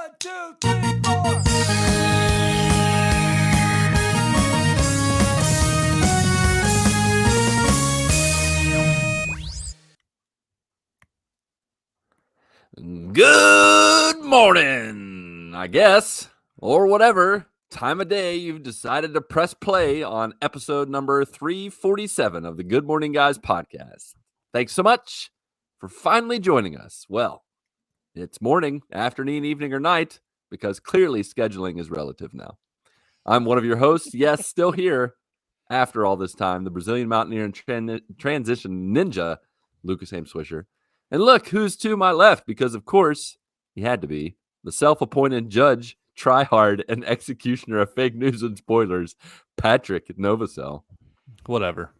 1, 2, 3, 4. Good morning, I guess, or whatever time of day you've decided to press play on episode number 347 of the Good Morning Guys podcast. Thanks so much for finally joining us. Well, it's morning, afternoon, evening, or night, because clearly scheduling is relative now. I'm one of your hosts, yes, still here after all this time, the Brazilian mountaineer and transition ninja, Lucas Haim-Swisher. And look who's to my left, because of course he had to be the self-appointed judge, tryhard, and executioner of fake news and spoilers, Patrick Novosel. Whatever.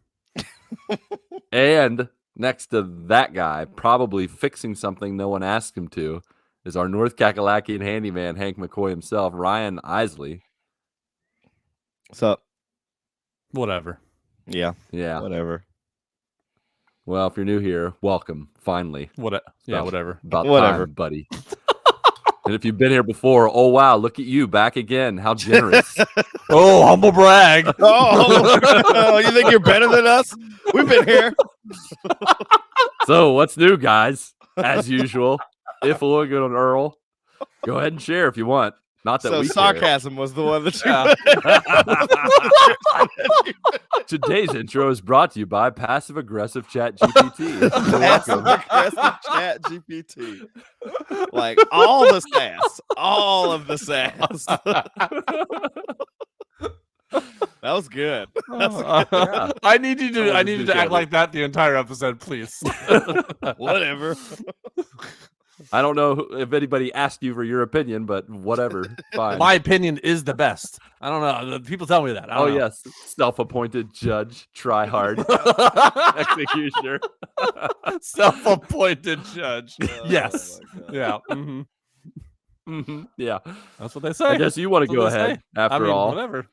And next to that guy, probably fixing something no one asked him to, is our North Kakalakian handyman, Hank McCoy himself, Ryan Isley. What's up? Whatever. Yeah. Whatever. Well, if you're new here, welcome. Finally. Whatever. About Whatever. time, buddy. And if you've been here before, oh wow, look at you back again. How generous. Oh, humble brag. Oh, you think you're better than us? We've been here. So what's new, guys? As usual, if we're good on Earl, go ahead and share if you want. Not that So we sarcasm was the one that you Today's intro is brought to you by Passive Aggressive Chat GPT. You're Passive welcome. aggressive chat GPT. Like all the sass. All of the sass. That was good. I need you to act like that the entire episode, please. Whatever. I don't know if anybody asked you for your opinion, but whatever. Fine. My opinion is the best. I don't know. People tell me that. I don't know. Yes. Self-appointed judge, tryhard, executioner. Self-appointed judge. Oh, Yes. my God. Yeah. hmm Yeah. That's what they say. I guess you want to go That's what they ahead say. after all.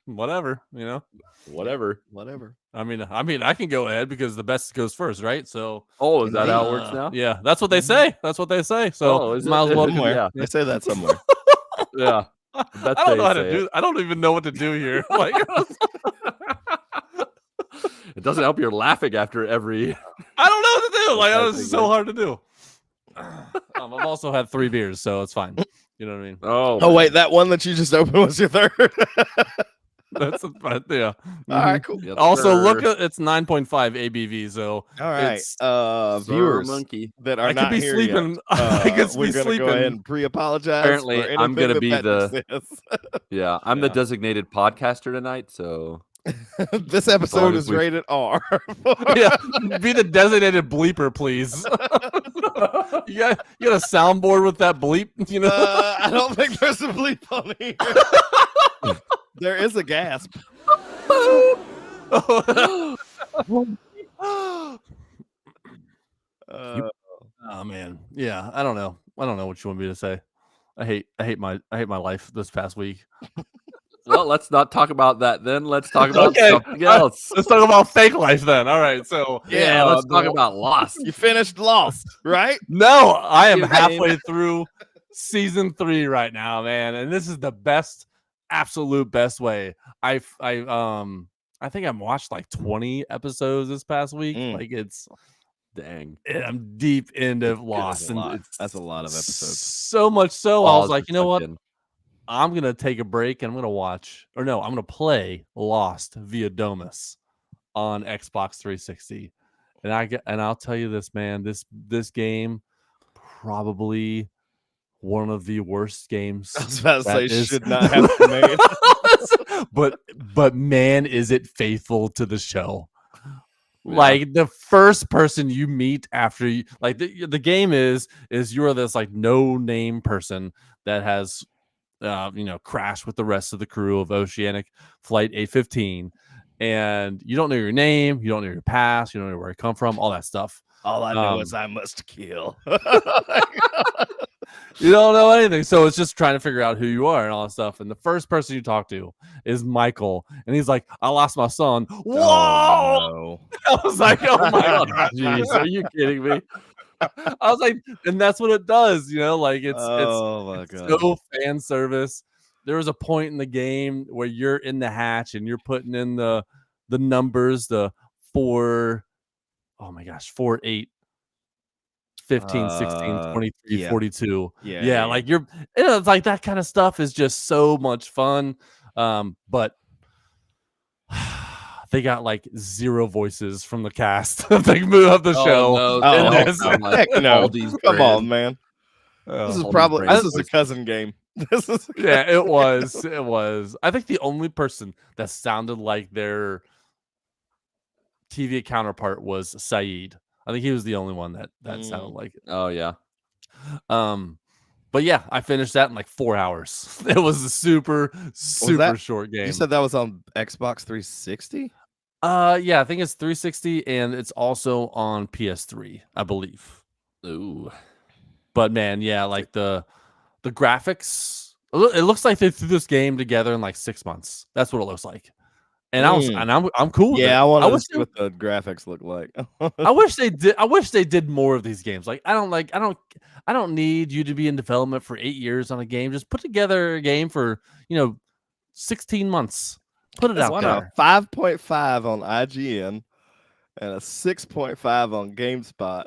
Whatever. You know. Whatever. Whatever. I mean, I can go ahead because the best goes first, right? So. Oh, is that how it works now? Yeah, that's what they say. So is might it? as well. Somewhere. Yeah. They say that somewhere. Yeah. I don't know how to do. I don't even know what to do here. Like, It doesn't help you're laughing after every. I don't know what to do. Like, That's it's so hard to do. I've also had 3 beers, so it's fine. You know what I mean? Oh, wait. That one that you just opened was your third? That's yeah. All right, cool. Yes, Also, sir. look at it's 9.5 ABV. So All right. It's- Sir Viewers monkey. that are I not could be here sleeping. yet, I could we're be gonna sleeping. go ahead and pre-apologize. Apparently, for I'm gonna anything be that Patrick Yeah, I'm the Yeah. designated podcaster tonight, so says. This episode is we- rated R. Yeah, be the designated bleeper, please. you got a soundboard with that bleep, you know? I don't think there's a bleep on here. There is a gasp. Oh man, yeah. I don't know what you want me to say. I hate my life this past week. well, let's not talk about that then. Let's talk about Okay. something else. Let's talk about fake life then. All right, so Yeah, let's talk about Lost. You finished Lost, right? no, I am You halfway through season 3 right now, man, and this is the best, absolute best way. I think I've watched like 20 episodes this past week. Like Dang. I'm deep into Lost, That's a and lot. it's That's a lot of episodes. so much so I was Pause like, for you know what? second. I'm gonna take a break and I'm gonna play Lost via Domus on Xbox 360. And I'll tell you this, man, this game probably one of the worst games. I was about to say that is- should not have been made. but man, is it faithful to the show. Yeah. Like the first person you meet after you, like the game is you're this like no name person that has crashed with the rest of the crew of Oceanic Flight A15, and you don't know your name, you don't know your past, you don't know where you come from, all that stuff. All I know is I must kill. You don't know anything, so it's just trying to figure out who you are and all that stuff. And the first person you talk to is Michael, and he's like, "I lost my son." Whoa! Oh, no. I was like, "Oh my god!" Jeez, are you kidding me? I was like, and that's what it does, like it's my it's god. so fan service. There was a point in the game where you're in the hatch and you're putting in the numbers, the 4, oh my gosh, 4, 8, 15, 16, 23, Yeah. 42. Yeah, Yeah, yeah, like it's like that kind of stuff is just so much fun. But they got like 0 voices from the cast of the show. no, Oh, they all this. sound like heck no. Aldi's Come brand. on, man. This is Aldi's probably brand this is a voices. cousin game. This is a Yeah, it was. I think the only person that sounded like their TV counterpart was Saeed. I think he was the only one that sounded like it. Oh yeah. But yeah, I finished that in like 4 hours. It was a super short game. You said that was on Xbox 360? Yeah, I think it's 360 and it's also on PS3, I believe. Ooh. But man, yeah, like the graphics, it looks like they threw this game together in like 6 months. That's what it looks like. And I'm cool with it. Yeah, I wanted to see what the graphics look like. I wish they did more of these games. Like I don't need you to be in development for 8 years on a game. Just put together a game for 16 months. Put it out Why there. not? 5.5 on IGN and a 6.5 on GameSpot.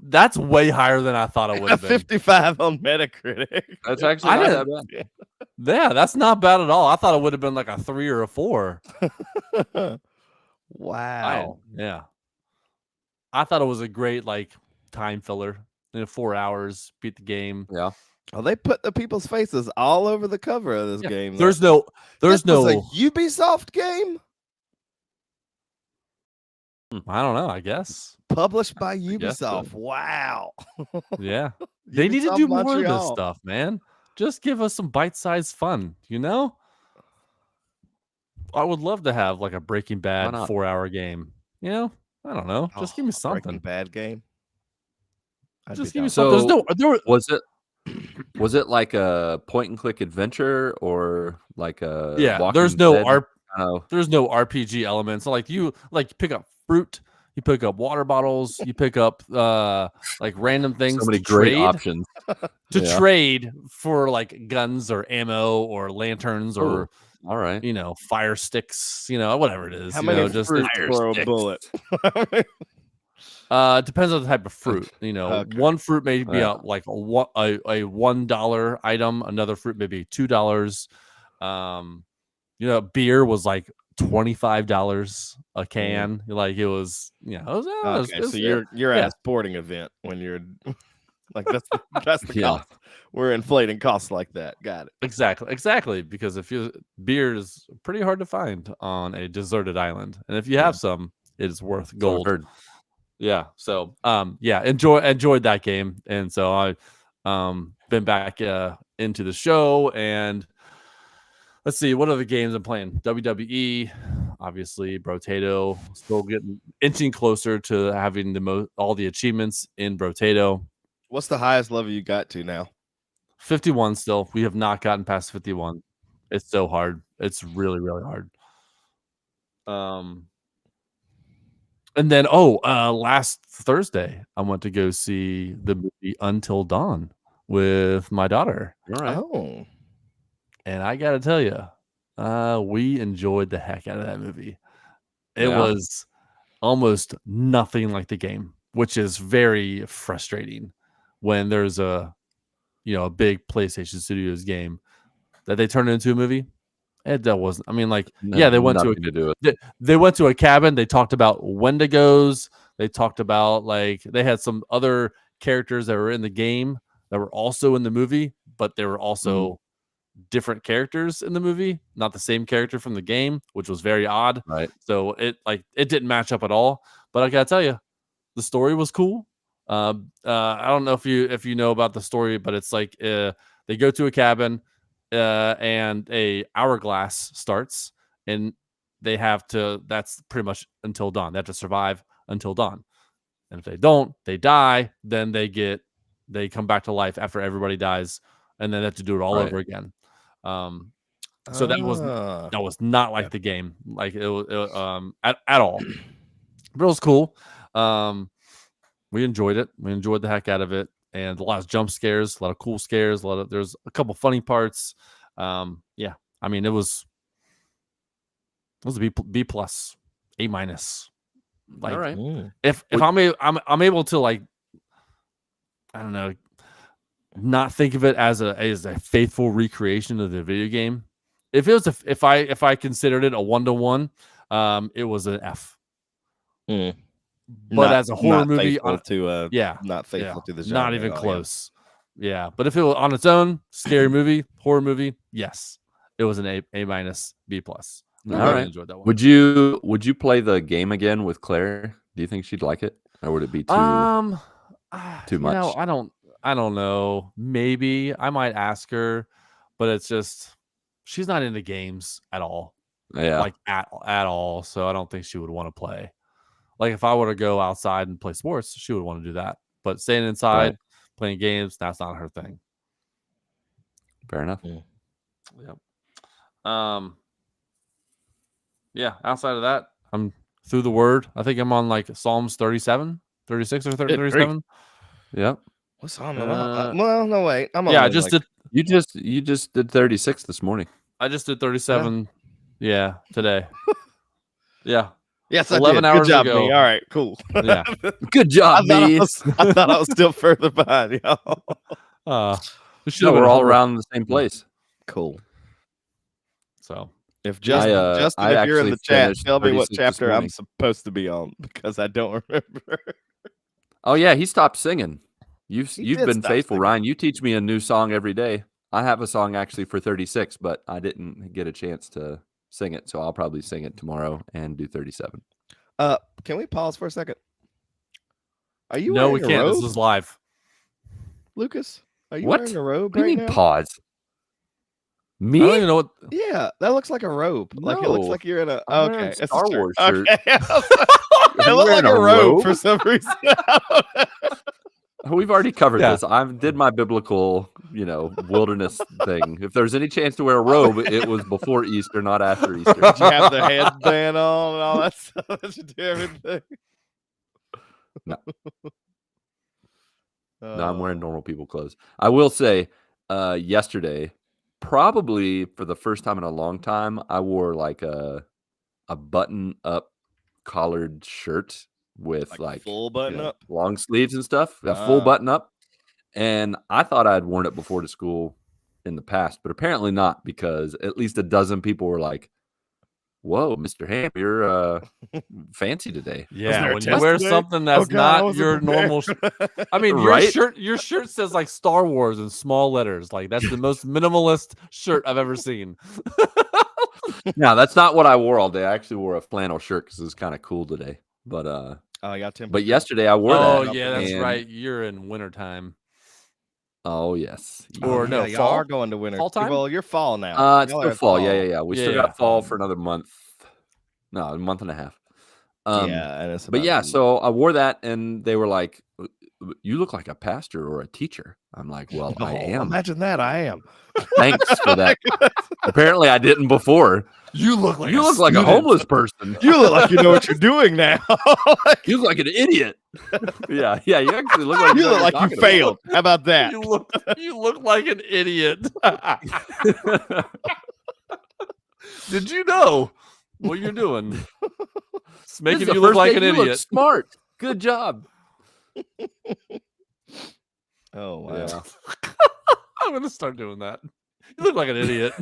That's way higher than I thought it would have been. 55 on Metacritic. That's actually not that bad. Yeah, that's not bad at all. I thought it would have been like a 3 or a 4. Wow. Yeah. I thought it was a great like time filler. 4 hours, beat the game. Yeah. Oh, they put the people's faces all over the cover of this game. There's this was no a Ubisoft game I don't know, I guess. published by guess Ubisoft. so. Wow. Yeah. They need to Ubisoft do more of this Montreal. stuff, man. Just give us some bite-sized fun, I would love to have like a Breaking Bad not? 4-hour game. I don't know. Just give me a Breaking something. Bad game. Just give me So- something. Was it like a point and click adventure or like a There's Walking no Dead kind of- there's no RPG elements. So, like you pick up fruit, you pick up water bottles, you pick up like random things so many to great trade options Yeah. trade for like guns or ammo or lanterns or All right. fire sticks, whatever it is. How many just fruit fire for a sticks. bullet? it depends on the type of fruit. Okay. One fruit may be Yeah. like a $1 item, another fruit may be $2. Beer was like $25 a can. Like it was, Okay, so you're at a sporting event when you're like that's the Yeah. cost. We're inflating costs like that. Got it. Exactly. Because beer is pretty hard to find on a deserted island, and if you have some, it is worth So I've gold. heard. Yeah. So enjoyed that game, and so I been back into the show, and let's see what other games I'm playing. WWE, obviously, Brotato, still inching closer to having all the achievements in Brotato. What's the highest level you got to now? 51 still. We have not gotten past 51. It's so hard. It's really, really hard. And then last Thursday I went to go see the movie Until Dawn with my daughter. All right. Oh, And I gotta tell you, we enjoyed the heck out of that movie. It Yeah. was almost nothing like the game, which is very frustrating when there's a big PlayStation Studios game that they turn into a movie. That wasn't. I mean, like, yeah, they went to Nothing to do with they went to a cabin. They talked about Wendigos. They talked about like they had some other characters that were in the game that were also in the movie, but they were also different characters in the movie, not the same character from the game, which was very odd. right. So it didn't match up at all. But I gotta tell you, the story was cool. I don't know if you know about the story, but it's like they go to a cabin and a hourglass starts, and they have to. That's pretty much until dawn. They have to survive until dawn, and if they don't, they die. Then they come back to life after everybody dies, and then they have to do it all Right. over again. So that was not like the game, like it was at all. But it was cool. we enjoyed it. We enjoyed the heck out of it, and a lot of jump scares, a lot of cool scares, there's a couple funny parts. Yeah, I mean it was a B plus, A minus. Like, All right. if I'm able to, like, I don't know, not think of it as a faithful recreation of the video game. If it was if I considered it a 1-to-1, it was an F. But Not- as a horror not movie, faithful to not faithful to the genre not even at all, close. Yeah, but if it was on its own, scary movie, horror movie, yes, it was an A minus, B plus. I All really right. enjoyed that one. Would you play the game again with Claire? Do you think she'd like it, or would it be too you much? know, I don't know. Maybe I might ask her, but it's just she's not into games at all. Yeah. Like at all. So I don't think she would want to play. Like if I were to go outside and play sports, she would want to do that. But staying inside, Right. playing games, that's not her thing. Fair enough. Yep. Yeah, outside of that, I'm through the word. I think I'm on like Psalms 37, 36 or 37. Yep. What's on? Well, no wait. I'm on. Yeah, I just did. You just did 36 this morning. I just did 37. Yeah, today. Yeah. Yes, I 11 did. hours Good job, ago. me. All right, cool. Yeah. Good job, me. I thought I was still further behind y'all. No, we're all around the same place. Cool. So If Justin, I if you're in actually the chat, finished tell me what 36 this chapter I'm morning. supposed to be on because I don't remember. Oh yeah, he stopped singing. You've did been stop faithful, singing. Ryan. You teach me a new song every day. I have a song actually for 36, but I didn't get a chance to sing it, so I'll probably sing it tomorrow and do 37. Can we pause for a second? Are you no, we wearing a can't. robe, This is live. Lucas? Are you What? wearing a robe What do right you mean now? pause? I don't Me? even know what. Yeah, that looks like a robe. Like it looks No. like you're in a I'm wearing okay. a Star Wars shirt. Okay. Are It you looked like wearing a a robe robe? for some reason. We've already covered Yeah. this. I did my biblical, wilderness thing. If there's any chance to wear a robe, it was before Easter, not after Easter. Did you have the headband on and all that stuff? Did you do everything? No. No, I'm wearing normal people clothes. I will say, yesterday, probably for the first time in a long time, I wore like a button-up collared shirt with like full button up. long sleeves and stuff, a full button up. And I thought I'd worn it before to school in the past, but apparently not, because at least a dozen people were like, "Whoa, Mr. Ham, you're fancy today." Yeah, there a when you test wear today? something that's God, I not wasn't your prepared. normal. I mean, Right? your shirt says like Star Wars in small letters. Like that's the most minimalist shirt I've ever seen. Now, that's not what I wore all day. I actually wore a flannel shirt because it was kind of cool today. But Oh, I got Tim. but yesterday I wore Oh that. yeah, that's and- right. You're in wintertime. Oh yes. Or no, y'all fall? are going to winter. Fall time? Well, you're fall now. It's Y'all still are fall. Yeah. We still Yeah. got fall for another month. No, a month and a half. Yeah, and it's But about yeah, to be- so I wore that, and they were like, "You look like a pastor or a teacher." I'm like, "Well, I Oh, am." Imagine that. I am. Thanks for that. Apparently, I didn't before. You look like You look like a homeless person. You look like you know what you're doing now. You look like an idiot. Yeah. You actually look like You know look what like you're you talking failed. How about that? you look like an idiot. about. Did you know what you're doing? It's This making is the you look first like day an you look idiot. smart. Good job. Oh wow. Yeah. I'm gonna start doing that. You look like an idiot.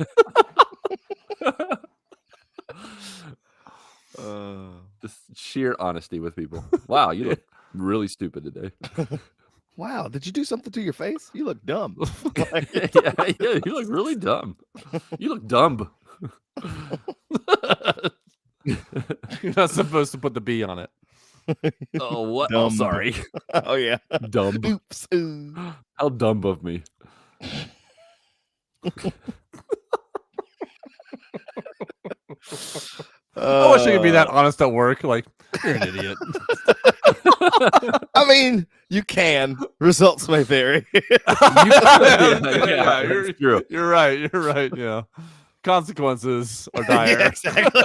Just sheer honesty with people. Wow, you look really stupid today. Wow. Did you do something to your face? You look dumb. yeah, you look really dumb. You look dumb. You're not supposed to put the B on it. Oh, what? Oh, Dumb. sorry. Oh yeah. Dumb. Oops. Ooh. How dumb of me. I wish I could be that honest at work. Like, you're an idiot. I mean, you can. Results may vary. Yeah, you're, that's true. you're right. You're right. Yeah. consequences are Yeah, dire. exactly.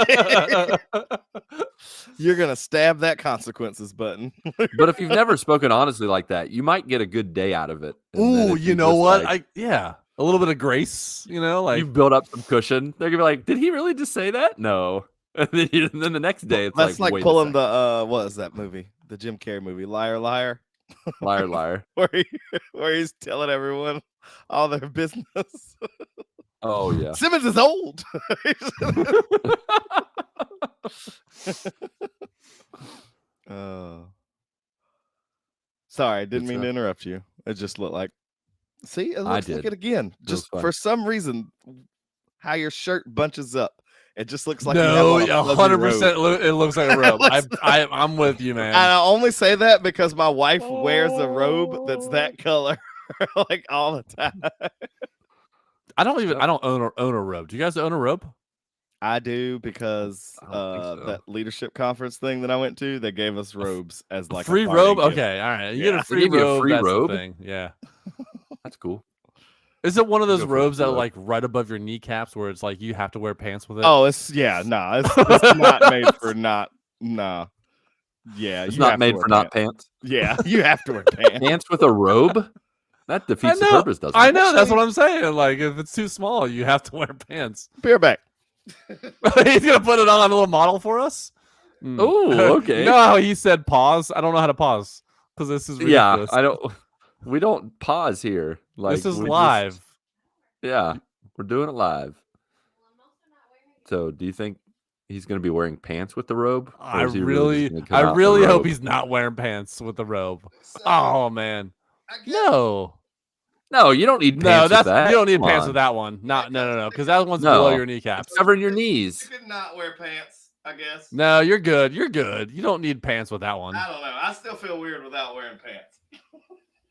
You're gonna stab that consequences button. But if you've never spoken honestly like that, you might get a good day out of it. And then Ooh, if you know just, what? like, A little bit of grace, like you've built up some cushion. They're gonna be like, "Did he really just say that?" No. And then the next day, it's That's like wait a pulling second. the what is that movie? The Jim Carrey movie, Liar Liar, Liar, liar. where he's telling everyone all their business. Oh yeah. Simmons is old. Sorry, didn't mean to interrupt you. It just looked like. See, it looks like it again. Just for some reason, how your shirt bunches up. It just looks like no, 100%. It looks like a robe. I'm with you, man. And I only say that because my wife wears a robe that's that color, like all the time. I don't own a robe. Do you guys own a robe? I do because so. that leadership conference thing that I went to, they gave us robes as like free a party robe. gift. Okay, all right. You Yeah. get a They free give you a robe. free That's robe? the thing. Yeah. That's cool. Is it one of those Go for robes the that are robe. like right above your kneecaps where it's like you have to wear pants with it? Oh, it's not made for not. Nah. Yeah, It's you not have to made wear for not pants. Yeah, you have to wear pants. Pants with a robe? That defeats the purpose, doesn't it? I know. That's what I'm saying. Like, if it's too small, you have to wear pants. Be right back. He's gonna put it on a little model for us. Oh, okay. You know how he said pause? I don't know how to pause because this is ridiculous. Yeah, we don't pause here. Like, this is we live. Yeah, we're doing it live. So, do you think he's going to be wearing pants with the robe? I is he really just gonna come out in the hope robe? he's not wearing pants with the robe. So, Oh man, no, No, you don't need pants with that. you don't need Come pants on. with that one. No, because that one's No. below your kneecaps. It's covering your knees. You could not wear pants, I guess. No, you're good. You're good. You don't need pants with that one. I don't know. I still feel weird without wearing pants.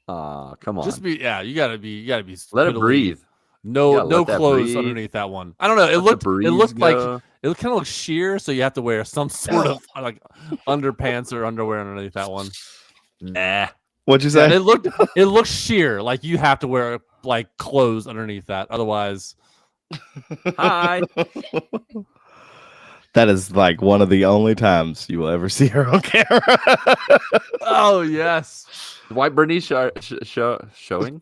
Come on. Just be you gotta be Let it twiddly. breathe. No Yeah, let that clothes breathe. underneath that one. I don't know. It Let the looked breeze like go. it kind of looks sheer, so you have to wear some sort of like underpants or underwear underneath that one. Nah. What'd you Yeah, say? it looks sheer, like you have to wear like clothes underneath that. Otherwise, Hi. That is like one of the only times you will ever see her on camera. oh yes. White Bernice showing?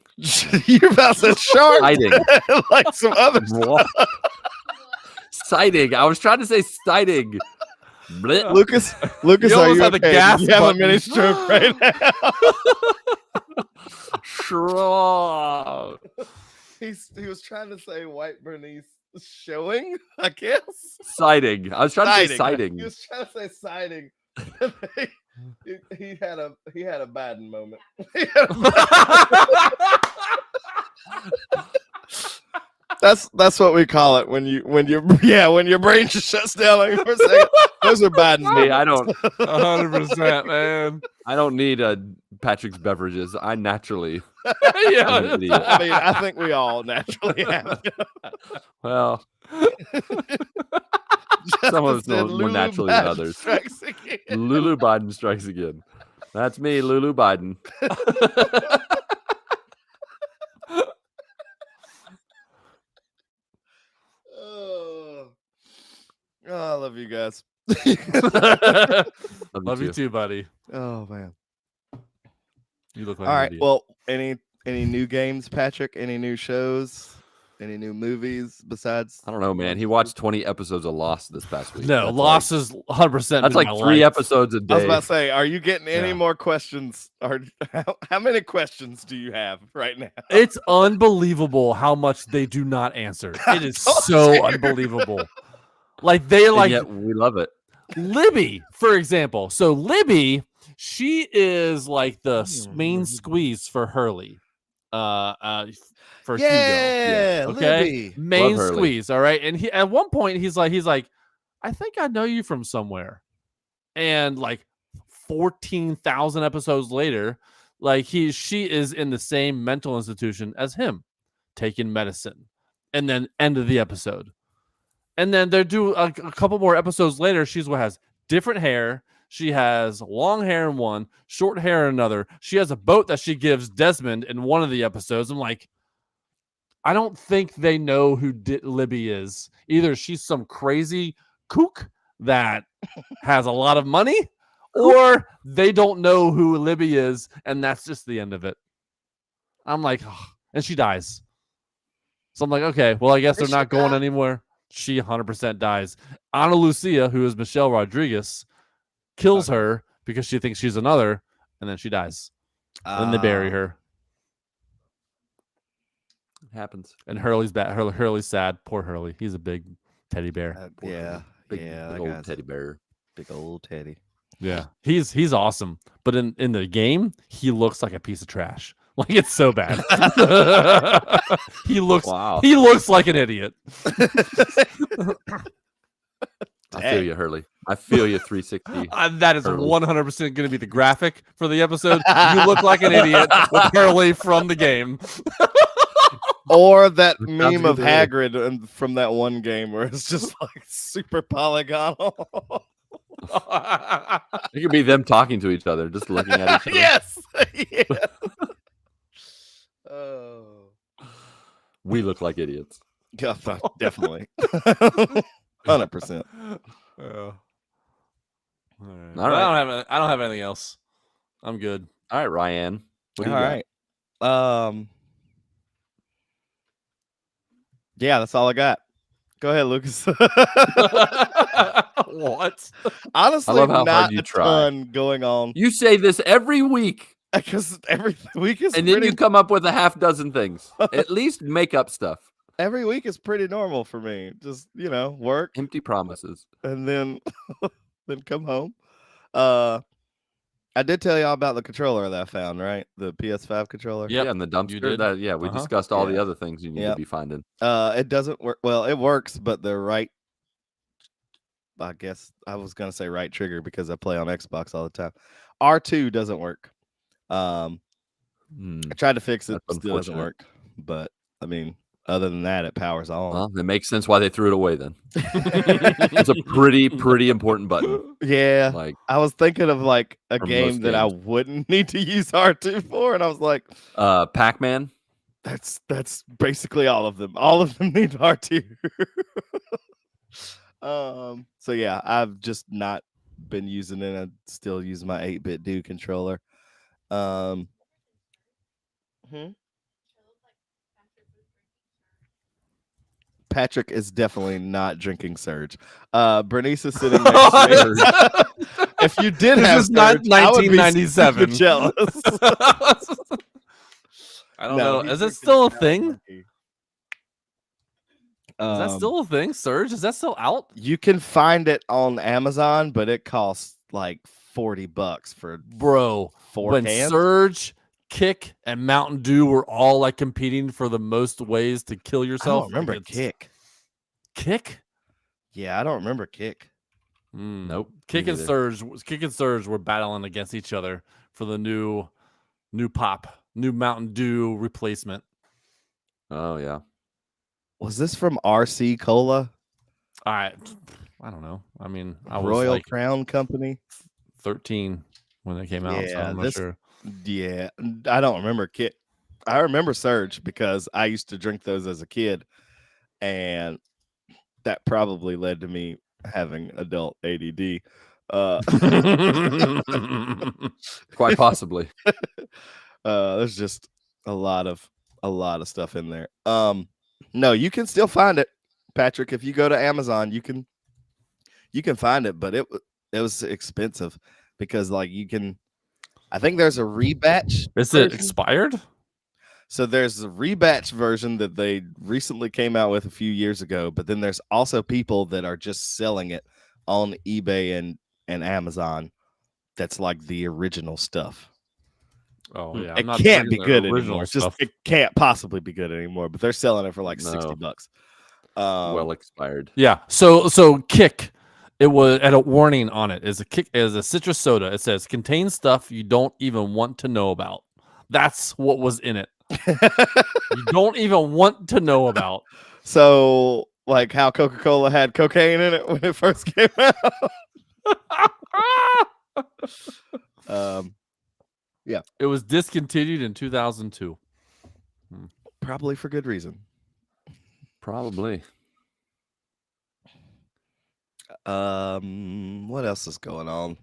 You're about to shark Sighting. like some other stuff. Sighting. I was trying to say sighting. Blit. Lucas, You are almost you had the okay? gas You have a button. mini stroke right now. Shrug. He was trying to say White Bernice showing, I guess. Sighting. I was trying to say sighting. He was trying to say sighting. he had a Biden moment. That's what we call it when your brain just shuts down like for a second. Those are Biden Hey, moments. I don't 100%, man. I don't need Patrick's beverages. I naturally Yeah. am an idiot. I mean, I think we all naturally have. Well, some of us Said more Lulu naturally than Biden others. strikes again. Lulu Biden strikes again. That's me, Lulu Biden. Oh, I love you guys. Love you too, buddy. Oh man. You look like All an right. idiot. Well, any new games, Patrick? Any new shows? Any new movies besides? I don't know, man. He watched 20 episodes of Lost this past week. no, That's Lost is 100%. That's like 3 episodes a day. I was about to say, are you getting any Yeah. more questions? Or how many questions do you have right now? It's unbelievable how much they do not answer. It is so unbelievable. Like they And like yet we love it. Libby, for example. So Libby, she is like the main squeeze for Hurley. For Hugo. Yeah, Okay. Libby. Main Love Hurley. squeeze. All right. And he at one point he's like, I think I know you from somewhere. And like 14,000 episodes later, like she is in the same mental institution as him, taking medicine. And then end of the episode. And then they do a couple more episodes later. She's what has different hair. She has long hair in one, short hair in another. She has a boat that she gives Desmond in one of the episodes. I'm like, I don't think they know who Libby is. Either she's some crazy kook that has a lot of money, or they don't know who Libby is, and that's just the end of it. I'm like, oh, and she dies. So I'm like, okay, well, I guess they're not going anywhere. She 100% dies. Ana Lucia, who is Michelle Rodriguez, kills her because she thinks she's another, and then she dies. And then they bury her. It happens. And Hurley's bad. Hurley's sad. Poor Hurley. He's a big teddy bear. Big old teddy bear. Big old teddy. Yeah, he's awesome. But in the game, he looks like a piece of trash. Like, it's so bad. He looks like an idiot. I feel you, Hurley. I feel you, 360. That is 100% going to be the graphic for the episode. You look like an idiot with Hurley from the game. Or that meme of Hagrid from that one game where it's just like super polygonal. It could be them talking to each other, just looking at each other. Yes. Yeah. Oh. We look like idiots. Yeah, definitely. 100%. All right. Right. I don't have anything else. I'm good. All right, Ryan. All right. Yeah, that's all I got. Go ahead, Lucas. What? Honestly, I love how not hard you a try. ton going on. You say this every week. Because every week is and then you come up with a half dozen things. At least make up stuff. Every week is pretty normal for me. Just, work. Empty promises. And then then come home. I did tell y'all about the controller that I found, right? The PS5 controller. Yep. Yeah, and the dumpster. We discussed all the other things you need to be finding. It doesn't work. Well, it works, but the right, I guess I was gonna say right trigger because I play on Xbox all the time. R2 doesn't work. I tried to fix it, still doesn't work. But I mean, other than that, it powers on. Well, it makes sense why they threw it away then. It's a pretty important button. Yeah. Like, I was thinking of like a game that I wouldn't need to use R2 for, and I was like, Pac-Man. That's basically all of them. All of them need R2. So yeah, I've just not been using it. I still use my 8-bit do controller. Patrick is definitely not drinking Surge. Bernice is sitting next to me. If you did have Surge, not 1997. I would be jealous. I don't know. Is it still a thing? Is that still a thing? Surge? Is that still out? You can find it on Amazon, but it costs like $40 for 4 cans. Surge, Kick, and Mountain Dew were all like competing for the most ways to kill yourself. I don't remember Kick. Kick? Yeah, I don't remember Kick. Nope. Kick and Surge were battling against each other for the new Mountain Dew replacement. Oh yeah. Was this from RC Cola? I don't know. I mean, I was Royal like Crown Company. 13 when they came out. Yeah, so I'm not sure. Yeah, I don't remember Kick. I remember Surge because I used to drink those as a kid, and that probably led to me having adult ADD. Quite possibly. There's just a lot of stuff in there. No, you can still find it, Patrick. If you go to Amazon, you can find it, but it was expensive because like you can. I think there's a rebatch. Is it expired? So there's a rebatch version that they recently came out with a few years ago, but then there's also people that are just selling it on eBay and Amazon. That's like the original stuff. Oh yeah, it can't be good anymore. It can't possibly be good anymore. But they're selling it for like $60. Well expired. Yeah. So Kick. It was at a warning on it. Is a citrus soda. It says contains stuff you don't even want to know about. That's what was in it. You don't even want to know about. So, like how Coca-Cola had cocaine in it when it first came out. Yeah, it was discontinued in 2002. Probably for good reason. Probably. What else is going on?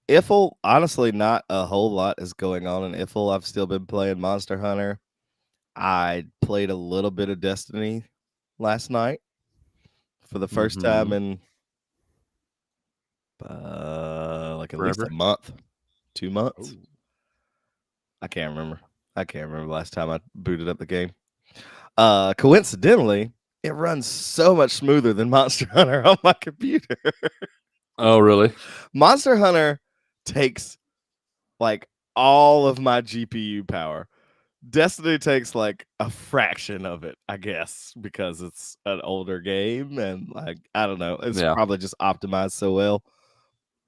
Iffle, honestly, not a whole lot is going on in Iffle. I've still been playing Monster Hunter. I played a little bit of Destiny last night for the first time in like at least a Forever? month, 2 months. Ooh. I can't remember. Last time I booted up the game. Coincidentally, it runs so much smoother than Monster Hunter on my computer. Oh, really? Monster Hunter takes like all of my GPU power. Destiny takes like a fraction of it, I guess, because it's an older game and like I don't know, it's probably just optimized so well.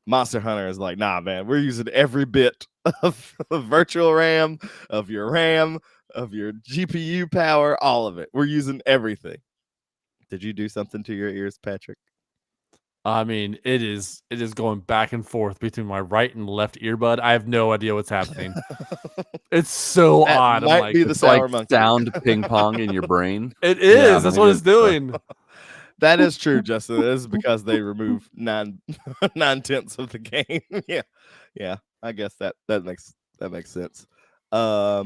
Monster Hunter is like, nah, man, we're using every bit of virtual RAM, of your RAM, of your GPU power, all of it. We're using everything. Did you do something to your ears, Patrick? I mean, it is going back and forth between my right and left earbud. I have no idea what's happening. It's so That odd. I'm might like, be the It's sour like monkey. sound ping pong in your brain. it is. Yeah, That's maybe what it's it's, doing. That is true, Justin. It is because they remove 9/10 of the game. Yeah. I guess that makes sense. I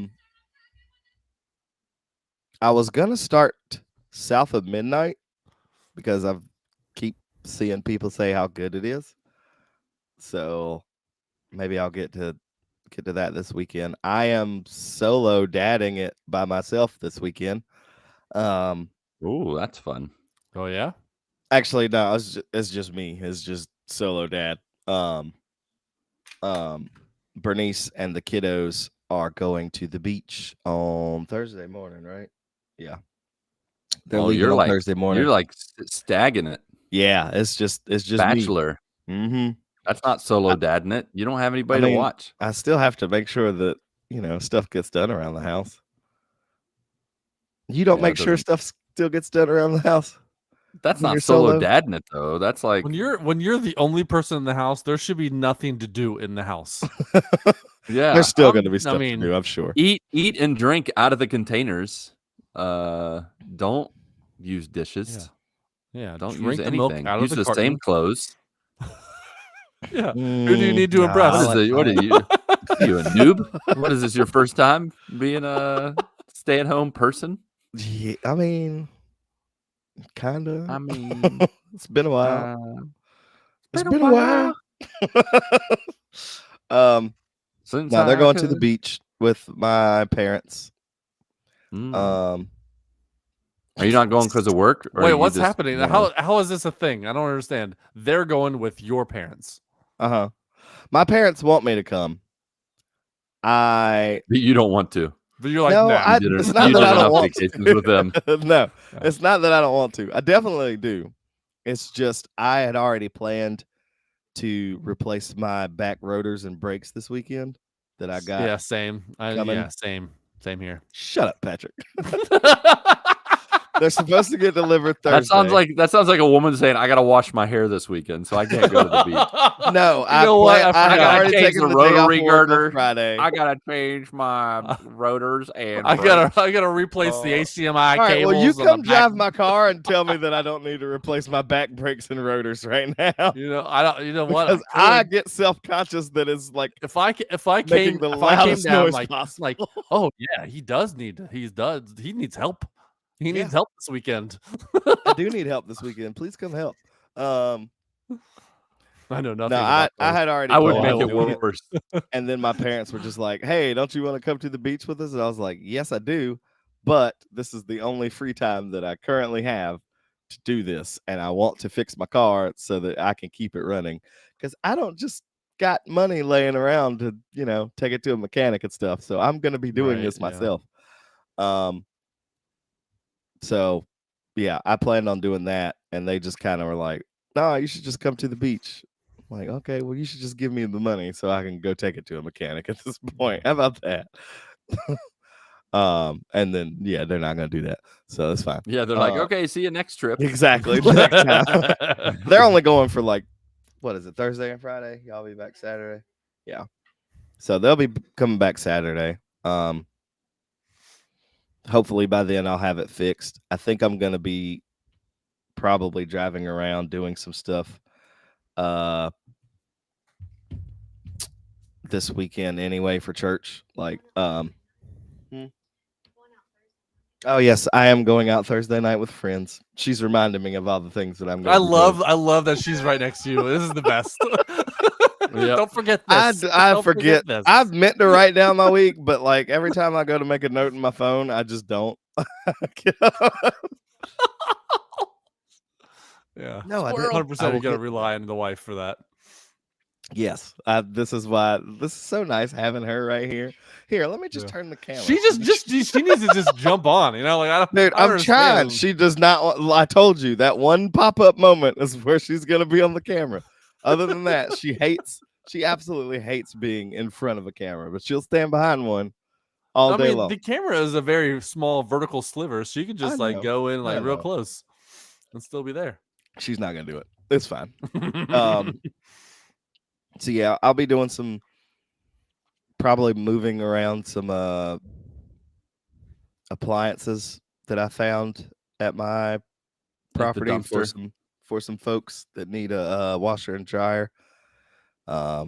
was gonna start South of Midnight because I keep seeing people say how good it is. So maybe I'll get to that this weekend. I am solo dadding it by myself this weekend. Ooh, that's fun. Oh yeah. Actually, no, it's just me. It's just solo dad. Bernice and the kiddos are going to the beach on Thursday morning, right? Yeah. They're leaving you're on like Thursday morning. You're like stagging it. Yeah, it's just Bachelor. me. Mm-hmm. That's not solo dadding it. You don't have anybody to watch. I still have to make sure that stuff gets done around the house. You don't make sure stuff still gets done around the house. That's not solo dadding it though. That's like when you're the only person in the house, there should be nothing to do in the house. yeah. There's still going to be stuff to do, I'm sure. Eat and drink out of the containers. Don't use dishes. Yeah. Don't drink use the milk anything. out Use of the the same clothes. Yeah. Who do you need to impress? What are you? You a noob? What is this? Your first time being a stay-at-home person? Yeah, I mean, kind of. I mean, it's been a while. It's been a while. Now they're going to the beach with my parents. Are you not going because of work? Or Wait, what's happening? How is this a thing? I don't understand. They're going with your parents. My parents want me to come. You don't want to. But you're like, no, nah. it's not that I don't want to. With them. No, it's not that I don't want to. I definitely do. It's just I had already planned to replace my back rotors and brakes this weekend that I got. Yeah, same. Same here. Shut up, Patrick. They're supposed to get delivered Thursday. That sounds like a woman saying, "I got to wash my hair this weekend, so I can't go to the beach." No, I gotta change the rotary girder Friday. I gotta change my rotors and I gotta replace the HDMI all right, cables. well, you come drive my car and tell me that I don't need to replace my back brakes and rotors right now. I don't. You know what? Because I get self-conscious that it's like if I came down like oh yeah, he needs help. He needs help this weekend. I do need help this weekend. Please come help. I know nothing. No, I had already. I would make it worse. And then my parents were just like, "Hey, don't you want to come to the beach with us?" And I was like, "Yes, I do, but this is the only free time that I currently have to do this, and I want to fix my car so that I can keep it running because I don't just got money laying around to take it to a mechanic and stuff. So I'm going to be doing this myself." So, yeah, I planned on doing that, and they just kind of were like, "No, you should just come to the beach." I'm like, okay, well, you should just give me the money so I can go take it to a mechanic at this point. How about that? And then, yeah, they're not going to do that, so that's fine. Yeah, they're like, okay, see you next trip. Exactly. Next time. They're only going for like, what is it, Thursday and Friday? Y'all be back Saturday? Yeah. So they'll be coming back Saturday. hopefully by then I'll have it fixed. I think I'm gonna be probably driving around doing some stuff this weekend anyway for church. Like oh yes, I am going out Thursday night with friends. She's reminding me of all the things that I'm going to be doing. I love that she's right next to you. This is the best. Yep. Don't forget this. I Don't forget. this. I've meant to write down my week, but like every time I go to make a note in my phone, I just don't. Yeah. No, I didn't. 100% you got to rely on the wife for that. Yes, this is why this is so nice having her right here. Here, let me just turn the camera. She she needs to just jump on, you know, like I don't. Dude, I'm trying. She does not. I told you that one pop-up moment is where she's gonna be on the camera. Other than that, she absolutely hates being in front of a camera, but she'll stand behind one all day long. The camera is a very small vertical sliver, so you can just like go in like real close and still be there. She's not gonna do it. It's fine. So yeah, I'll be doing some probably moving around some appliances that I found at my property for some folks that need a washer and dryer. I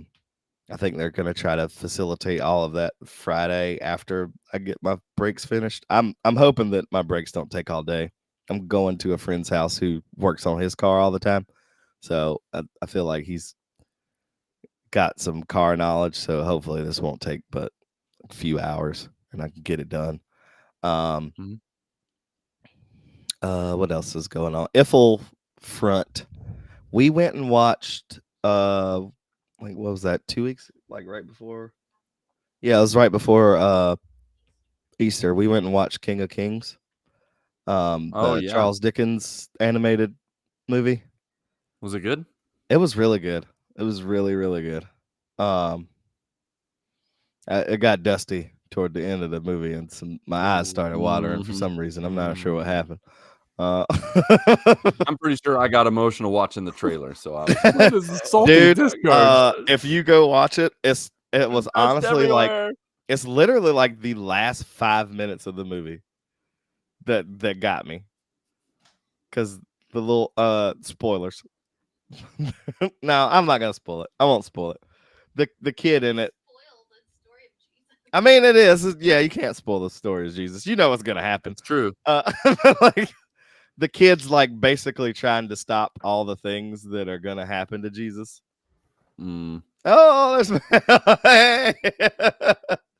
think they're gonna try to facilitate all of that Friday after I get my breaks finished. I'm hoping that my breaks don't take all day. I'm going to a friend's house who works on his car all the time, so I feel like he's got some car knowledge, so hopefully this won't take but a few hours and I can get it done. What else is going on? Eiffel front. We went and watched like what was that, 2 weeks? Like right before? Yeah, it was right before Easter. We went and watched King of Kings. Charles Dickens animated movie. Was it good? It was really good. It was really, really good. It got dusty toward the end of the movie, and my eyes started watering for some reason. I'm not sure what happened. I'm pretty sure I got emotional watching the trailer. So I was dude, if you go watch it, it was honestly like it's literally like the last 5 minutes of the movie that got me, because the little spoilers. No, I'm not gonna spoil it. I won't spoil it. The kid in it. I mean, it is. Yeah, you can't spoil the story of Jesus. You know what's gonna happen. It's true. Like the kid's like basically trying to stop all the things that are gonna happen to Jesus. Oh, there's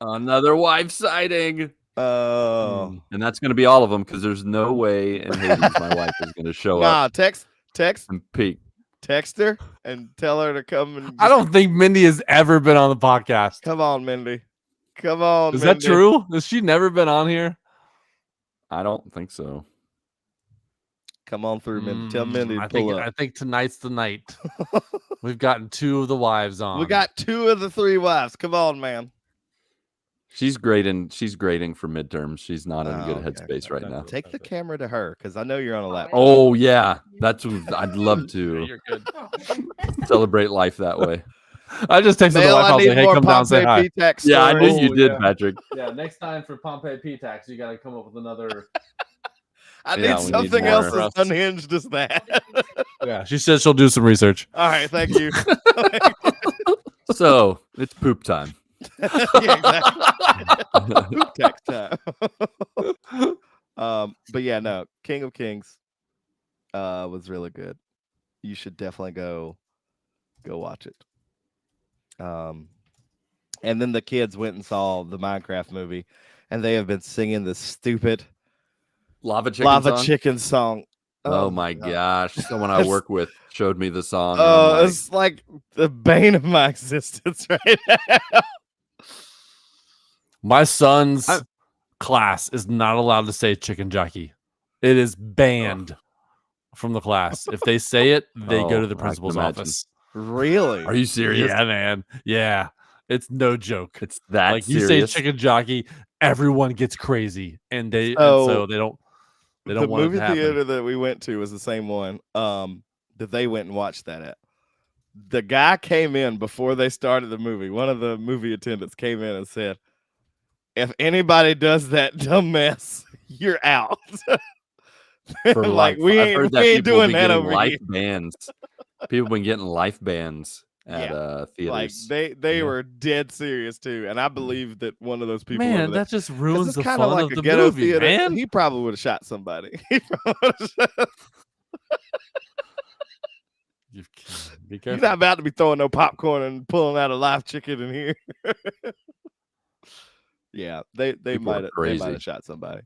another wife sighting. Oh, and that's gonna be all of them, because there's no way in Hades my wife is gonna show up. Text and peek. Text her and tell her to come. And I don't think Mindy has ever been on the podcast. Come on, Mindy. Come on. Is that true? Has she never been on here? I don't think so. Come on through, Mindy. Tell Mindy to pull up. I think tonight's the night. We've gotten 2 of the wives on. We got 2 of the 3 wives. Come on, man. She's grading for midterms. She's not in a good headspace right now. Take the camera to her, because I know you're on a laptop. Oh yeah, that's what I'd love to. You're good. Celebrate life that way. I just texted the wife. I was like, "Hey, come down, say hi." Yeah, I knew you did, Patrick. Yeah, next time for Pompeii P-Tax, you got to come up with another. I need something else as unhinged as that. Yeah, she said she'll do some research. All right, thank you. So it's poop time. Yeah, exactly. Poop tax time. But yeah, no, King of Kings was really good. You should definitely go watch it. And then the kids went and saw the Minecraft movie, and they have been singing this stupid Lava Chicken song. Oh my gosh. Someone I work with showed me the song. Oh, it's like the bane of my existence right now. My son's class is not allowed to say chicken jockey. It is banned from the class. If they say it, they go to the principal's office. Really? Are you serious? Yeah, man. Yeah. It's no joke. It's that like serious? You say chicken jockey, everyone gets crazy, and so they don't. They don't want it to happen. The movie theater that we went to was the same one that they went and watched that at. The guy came in before they started the movie. One of the movie attendants came in and said, "If anybody does that dumb mess, you're out. For Like life. we I've ain't, heard that we ain't people doing be that getting over life here. bands. People been getting life bands at Like theaters. they Yeah. were dead serious too, and I believe that one of those people Man, over there, that just 'cause ruins it's the kind of fun like of a the ghetto movie, theater. man. He probably would have shot somebody. He probably would've Be You're careful. not about to be throwing no popcorn and pulling out a live chicken in here. Yeah, they People are might crazy. have shot somebody.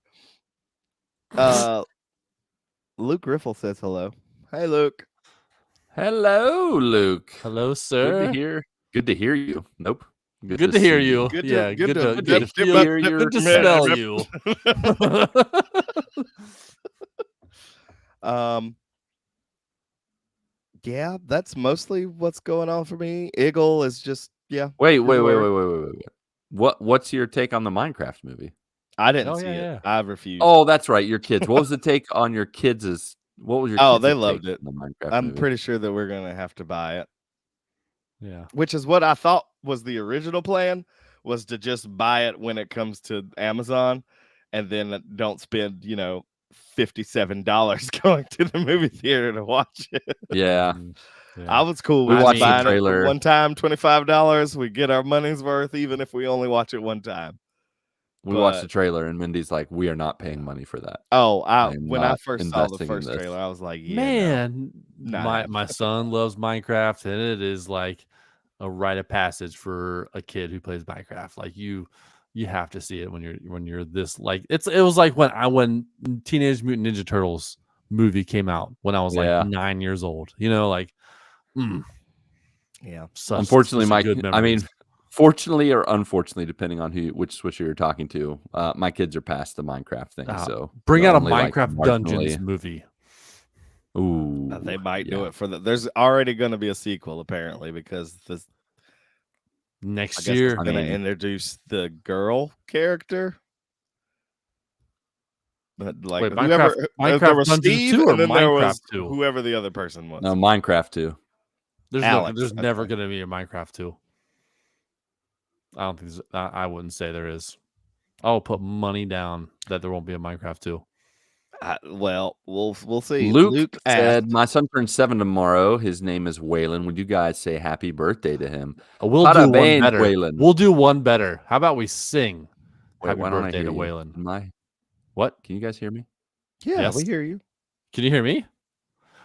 Luke Riffle says hello. Hey, Luke. Hello, Luke. Hello, Good sir. to hear. Good to hear you. Nope. Good to hear see you. Good to- Yeah, good good to- to Good to feel hear you. your Good to message. smell you. Yeah, that's mostly what's going on for me. Eagle is just Wait. good work. What's your take on the Minecraft movie? I didn't Oh, see yeah, it. I refused. Oh, that's right. Your kids. What was the take on your kids'? What was your? Oh, kids' they take loved it. on the Minecraft I'm movie? pretty sure that we're gonna have to buy it, Yeah. which is what I thought was the original plan, was to just buy it when it comes to Amazon, and then don't spend $57 going to the movie theater to watch it. Yeah. I was cool We with watched the buying it trailer. for one time, $25. We get our money's worth, even if we only watch it one time. We watched the trailer, and Mindy's like, "We are not paying money for that." Oh, am when I not first saw the investing in first this. trailer, I was like, yeah, Man, Not my happening. son loves Minecraft, and it is like a rite of passage for a kid who plays Minecraft. Like you have to see it when you're this, like it was like when Teenage Mutant Ninja Turtles movie came out when I was Yeah. like 9 years old. Like yeah. Unfortunately, good fortunately or unfortunately, depending on which switcher you're talking to, my kids are past the Minecraft thing. So bring they're out a only, like, Minecraft Dungeons marginally- movie Ooh, They might do yeah. it for there's already going to be a sequel apparently, because this I next guess year. it's going to introduce the girl character. But like Wait, whoever Minecraft there was Dungeons Steve, 2 or and then there Minecraft was 2? whoever the other person was. No, Minecraft too. Alex, There's okay. never going to be a Minecraft 2. I don't think I wouldn't say there is. I'll put money down that there won't be a Minecraft 2. Well, we'll see. Luke said, asked, "My son turns 7 tomorrow. His name is Waylon. Would you guys say happy birthday to him?" We'll Para do one bem, better. Waylon. We'll do one better. How about we sing Wait, happy why don't I birthday hear to you? Waylon? What? Can you guys hear me? yeah, Yes. we hear you. Can you hear me?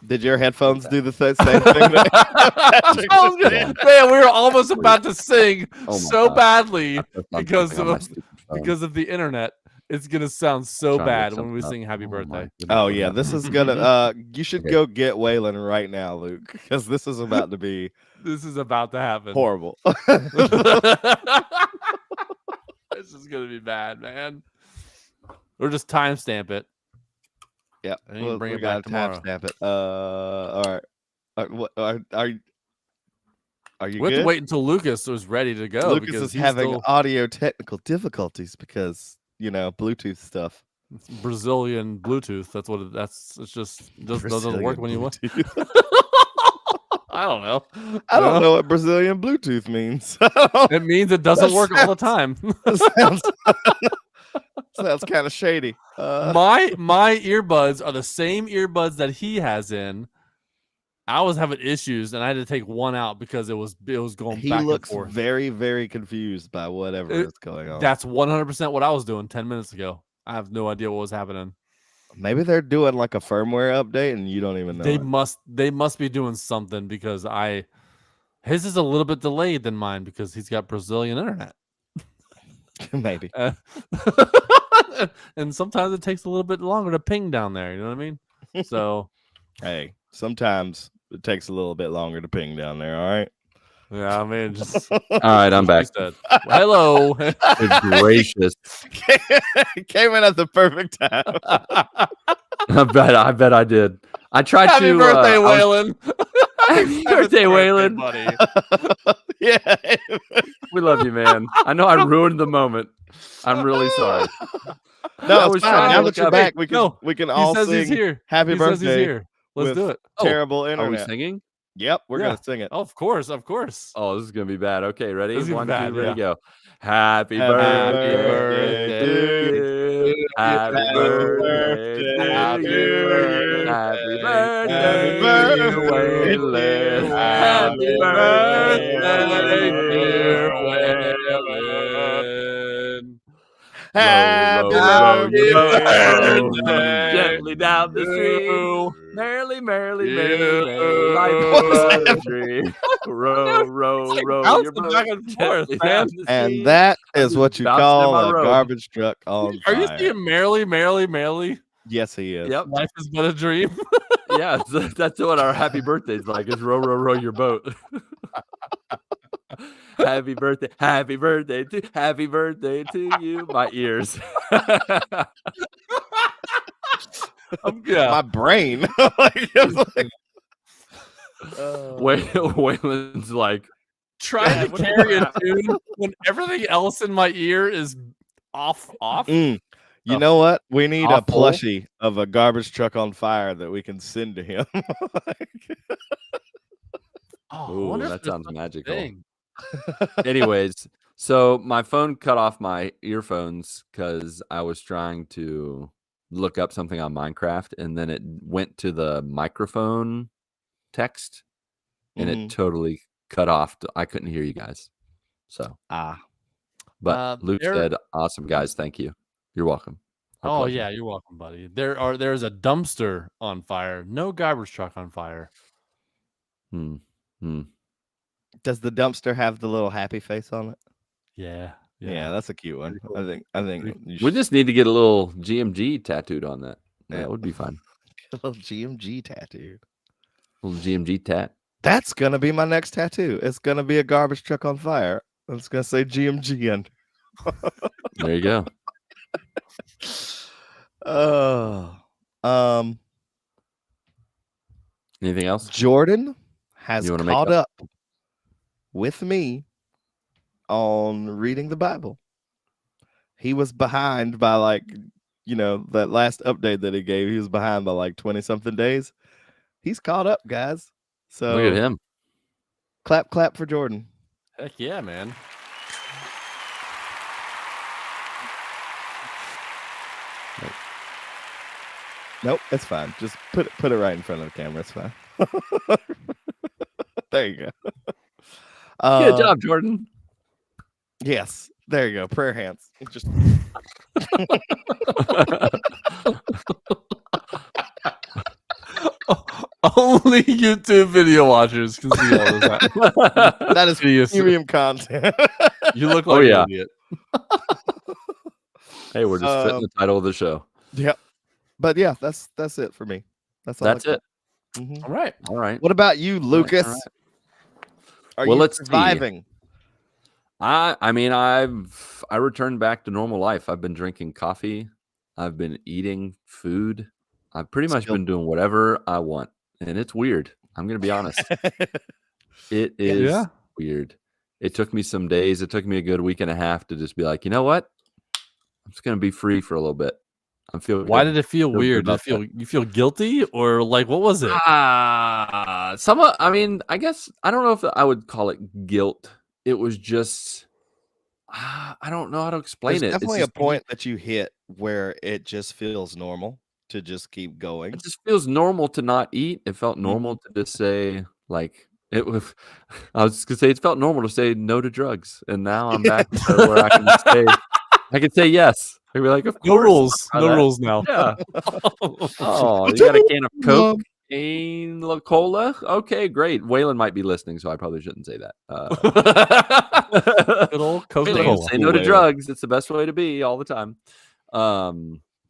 Did your headphones do the same thing? That I was gonna- man, we were almost about to sing Oh my so God. badly I put on because something on my of stupid phone. because of the internet. It's gonna sound so Trying to look bad when we something sing up. happy Oh my birthday. goodness, Oh what yeah, happened? this is gonna you should Okay. go get Waylon right now, Luke, because this is about to be This is about to happen. horrible. This is gonna be bad, man. Or just timestamp it. Yeah, And you can bring we it back gotta tomorrow. timestamp it. All right. What are you We have good? to wait until Lucas was ready to go. Lucas because is he's having still audio technical difficulties because Bluetooth stuff. Brazilian Bluetooth. That's what it's just doesn't work Brazilian when you want. Bluetooth. I don't know. I don't know what Brazilian Bluetooth means. It means it doesn't work all the time. Sounds kind of shady. My earbuds are the same earbuds that he has in. I was having issues and I had to take one out because it was going He back and looks forth. very, very confused by whatever is going on. That's 100% what I was doing 10 minutes ago. I have no idea what was happening. Maybe they're doing like a firmware update and you don't even know. They must be doing something because his is a little bit delayed than mine because he's got Brazilian internet. Maybe. And sometimes it takes a little bit longer to ping down there. You know what I mean? So, hey, sometimes it takes a little bit longer to ping down there. All right. yeah, I mean, just All right, I'm back. Hello. Good gracious. Came in at the perfect time. I bet I did. I tried Happy to. birthday, Waylon. Happy birthday, Waylon. buddy. Yeah. We love you, man. I know I ruined the moment. I'm really sorry. No, I it's was fine. trying to Now look that you're up- back, we can He all says sing he's here. happy He says he's birthday here. Let's with do it. terrible Are we internet. singing? Yep, we're Yeah. gonna sing it. Oh, of course. Oh, this is gonna be bad. Okay, ready? This is gonna 1, be bad, 2, ready, yeah. go. Happy Happy birthday birthday to you. Happy birthday to you. Happy birthday to you, Waylon. Happy birthday, dear Waylon. Row your boat, row birthday gently down the stream. to Merrily, merrily, you. merrily, merrily, like What's but a happening? dream. Row like your bouncing boat back and forth, gently man. down the And stream. that I'm is just what you bouncing in call my a robe. garbage truck on Are you fire. seeing merrily, merrily, merrily? Yes, he is. Yep. Life is but a dream. Yeah, that's what our happy birthday's like. Is row your boat. Happy birthday to you. My ears. Yeah. My brain. Like, it's like, Waylon's like, Trying Yeah, to what the carry a crap? tune when everything else in my ear is off. you A know what? We need a awful. plushie of a garbage truck on fire that we can send to him. Oh, I ooh, wonder if that there's sounds such a magical. thing. Anyways, so my phone cut off my earphones because I was trying to look up something on Minecraft, and then it went to the microphone text, and it totally cut off. I couldn't hear you guys. So, but Luke said, "Awesome guys, thank you. You're welcome." Our Oh pleasure. yeah, you're welcome, buddy. There's a dumpster on fire, no garbage truck on fire. Does the dumpster have the little happy face on it? Yeah. Yeah, that's a cute one. Pretty cool. I think you We just need to get a little GMG tattooed on that. Yeah. That would be fun. a little GMG tattoo. Little GMG tat. That's gonna be my next tattoo. It's gonna be a garbage truck on fire. It's gonna say GMG under. There you go. Anything else? Jordan has You wanna make caught up with me on reading the Bible. He was behind by like, that last update that he gave, he was behind by like 20 something days. He's caught up, guys. So Look at him. Clap for Jordan. Heck yeah, man. Nope, it's fine. Just put it right in front of the camera. It's fine. There you go. Good job, Jordan. Yes, there you go. Prayer hands. Just Only YouTube video watchers can see all this. that is Hideous. premium content. You look Oh, like yeah. an idiot. Hey, we're just fitting the title of the show. Yep. But yeah, that's it for me. That's all. That's it. Mhm. All right. All right. What about you, Lucas? all right. Are Well, you let's see. surviving? I mean, I returned back to normal life. I've been drinking coffee. I've been eating food. I've pretty much Still- been doing whatever I want, and it's weird. I'm gonna be honest. It is Yeah. weird. It took me some days. It took me a good week and a half to just be like, you know what? I'm just gonna be free for a little bit. I'm feeling. Why did it feel good weird? Did about you feel guilty or like what was it? Somewhat. I mean, I guess I don't know if I would call it guilt. It was just I don't know how to explain There's it. It's definitely a just- point that you hit where it just feels normal to just keep going. It just feels normal to not eat. It felt Mm-hmm. normal to just say like it was. I was just gonna say it felt normal to say no to drugs, and now I'm back to where I can say yes. I can be like, of No course, rules. I'll No try that. rules now. Yeah. Oh, you got a can of Coke and La Cola? Okay, great. Waylon might be listening, so I probably shouldn't say that. Good old Waylon, Coca-Cola. say no to Waylon. drugs. It's the best way to be all the time.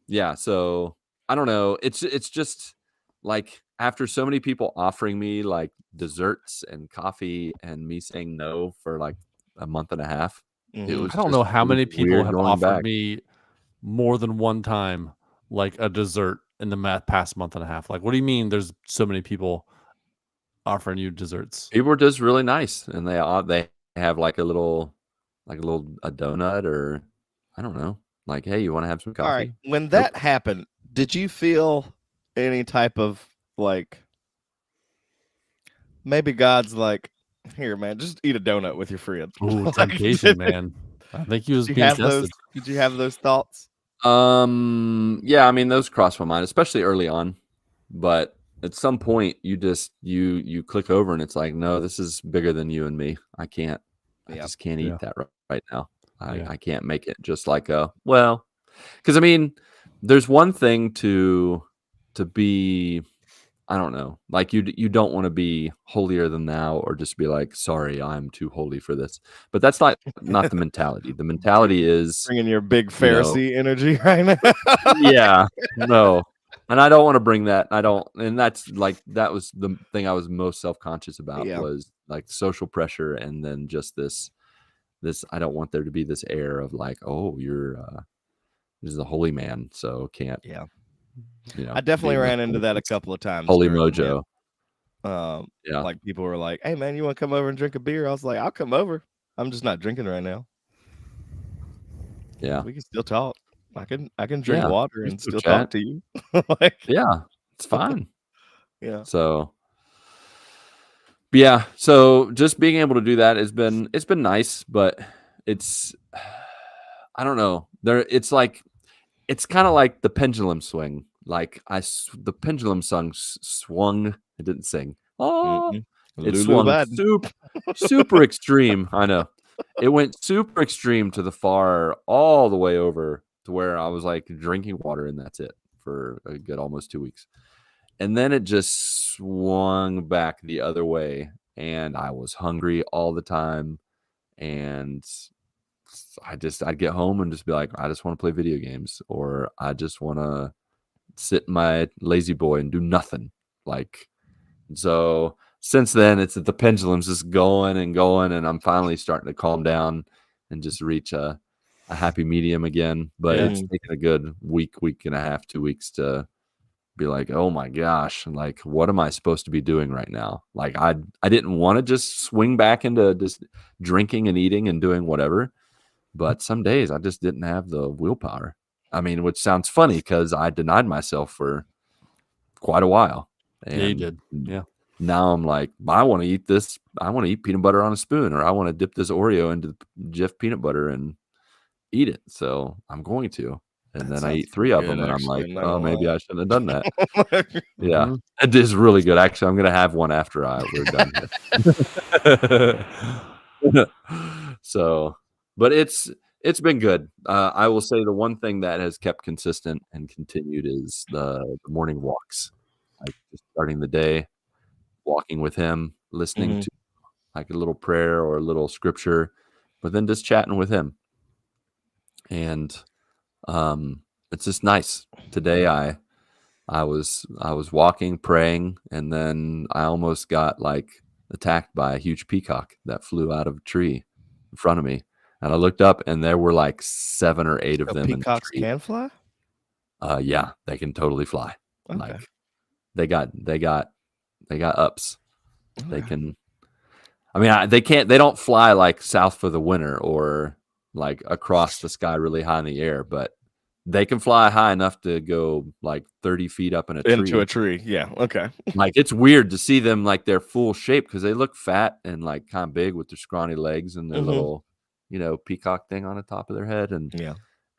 Yeah. So I don't know. It's just like after so many people offering me like desserts and coffee, and me saying no for like a month and a half. It Mhm. was I don't know just- how it many was people weird have going offered back. me more than one time like a dessert in the past month and a half. Like, what do you mean there's so many people offering you desserts? People were just really nice, and they have like a donut, or I don't know, like, hey, you want to have some coffee? All right. When that happened, did you feel any type of like maybe God's like, here, man, just eat a donut with your friend? Ooh, Like, temptation, man. I think he was Did you being have those? tested. Did you have those thoughts? Yeah, I mean those cross my mind, especially early on. But at some point you just you click over and it's like, no, this is bigger than you and me. I Yeah. just can't Yeah. eat that right now. Yeah. I can't make it just like because I mean, there's one thing to be, I don't know, like you don't want to be holier than thou or just be like, sorry, I'm too holy for this. But that's not the mentality. The mentality is, Bringing your big you know, Pharisee energy right now. yeah, no. And I don't want to bring that. And that's like, that was the thing I was most self-conscious about Yeah. was like social pressure. And then just this, I don't want there to be this air of like, oh, this is a holy man. So can't, Yeah. you know, I definitely be ran into that a this couple of times. holy growing mojo. up. Yeah. Like people were like, "Hey man, you want to come over and drink a beer?" I was like, "I'll come over. I'm just not drinking right now. Yeah. We can still talk. I can drink Yeah. water We and still still talk chat. to you." Like, Yeah. It's fine. yeah. So, but yeah. So just being able to do that it's been nice, but it's, I don't know. It's like, it's kind of like the pendulum swing. Like the pendulum swung. It didn't sing. Oh, Mm-mm. it Lulu swung Biden. super extreme. I know. It went super extreme to the far, all the way over to where I was like drinking water and that's it for a good almost 2 weeks. And then it just swung back the other way and I was hungry all the time. And I'd get home and just be like, I just want to play video games, or I just want to sit in my lazy boy and do nothing. Like, so since then, it's the pendulum's just going and going, and I'm finally starting to calm down and just reach a happy medium again. But Yeah. it's taken a good week and a half, 2 weeks to be like, oh my gosh, like what am I supposed to be doing right now? Like I didn't want to just swing back into just drinking and eating and doing whatever. But some days I just didn't have the willpower. I mean, which sounds funny because I denied myself for quite a while. And Yeah, you did. Yeah. now I'm like, I want to eat this. I want to eat peanut butter on a spoon, or I want to dip this Oreo into Jif peanut butter and eat it. So I'm going to. And That then I sounds eat 3 pretty of good, them, and I'm actually. like, I'm not oh, gonna maybe I shouldn't have done that. lie. Yeah, Mhm. it is really good. Actually, I'm gonna have one after we're done here. So, but it's been good. I will say the one thing that has kept consistent and continued is the morning walks. Like just starting the day, walking with him, listening Mhm. to like a little prayer or a little scripture, but then just chatting with him. And it's just nice. Today I was walking, praying, and then I almost got like attacked by a huge peacock that flew out of a tree in front of me. And I looked up and there were like 7 or 8 of So them in the peacocks tree. can fly? Yeah, they can totally fly. Okay. Like they got ups. They Okay. can, I mean, they don't fly like south for the winter or like across the sky really high in the air, but they can fly high enough to go like 30 feet up in a Into tree. a tree. Yeah. Okay. Like it's weird to see them like their full shape because they look fat and like kind of big with their scrawny legs and their Mhm. little, peacock thing on the top of their head, and Yeah.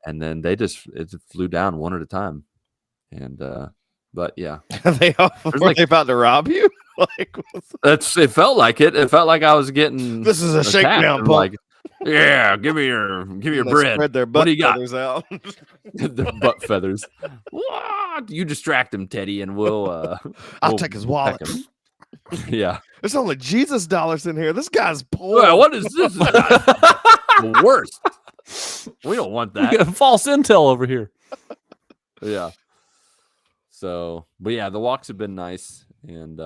then it flew down one at a time, and but yeah, They all, there's were like they about to rob you? Like, it felt like it. It felt like I was getting this is a attacked. shakedown, They're punk. like, yeah, give me your And bread. they spread their What butt do you got? feathers out. Their butt feathers. What? You distract him, Teddy, and we'll I'll we'll take his peck wallet. him. Yeah. There's only Jesus dollars in here. This guy's poor. Well, what is this? This guy's the worst. We don't want We that. got false intel over here. Yeah. So, but yeah, the walks have been nice, and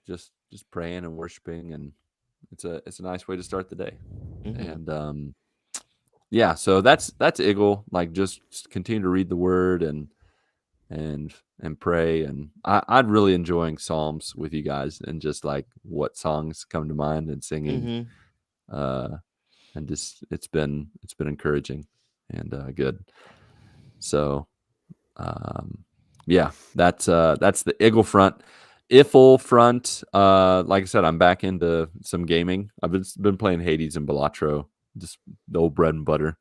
just praying and worshiping, and it's a nice way to start the day. Mhm. And yeah, so that's Eagle. Like just continue to read the Word and pray, and I'm really enjoying Psalms with you guys, and just like what songs come to mind and singing. Mhm. And just it's been encouraging and good. So yeah, that's the Eagle front. Ifl front, like I said, I'm back into some gaming. I've been playing Hades and Balatro, just the old bread and butter.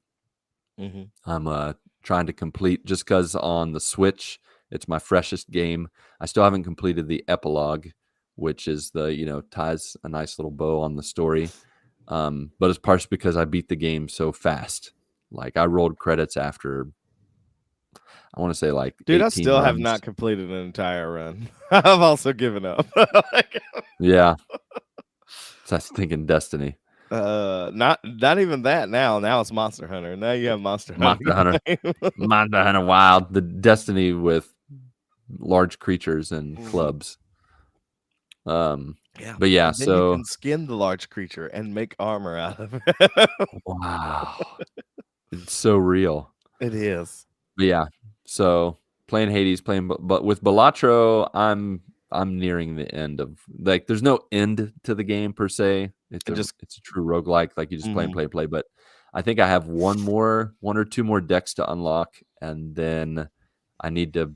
Mhm. I'm trying to complete just because on the Switch it's my freshest game. I still haven't completed the epilogue, which is the ties a nice little bow on the story. But it's partially because I beat the game so fast. Like I rolled credits after, I want to say like Dude, 18 I still have runs. not completed an entire run. I've also given up. Yeah. So I was thinking Destiny. Not even that now. Now it's Monster Hunter. Now you have Monster Monster Hunter. Monster Hunter Wild. The Destiny with large creatures and clubs. Yeah. But yeah, And then so you can skin the large creature and make armor out of it. wow. It's so real. It is. But yeah, so playing Hades, but with Balatro, I'm nearing the end of, like, there's no end to the game per se. It's a true roguelike, like you just play and play and play. But I think I have one or two more decks to unlock, and then I need to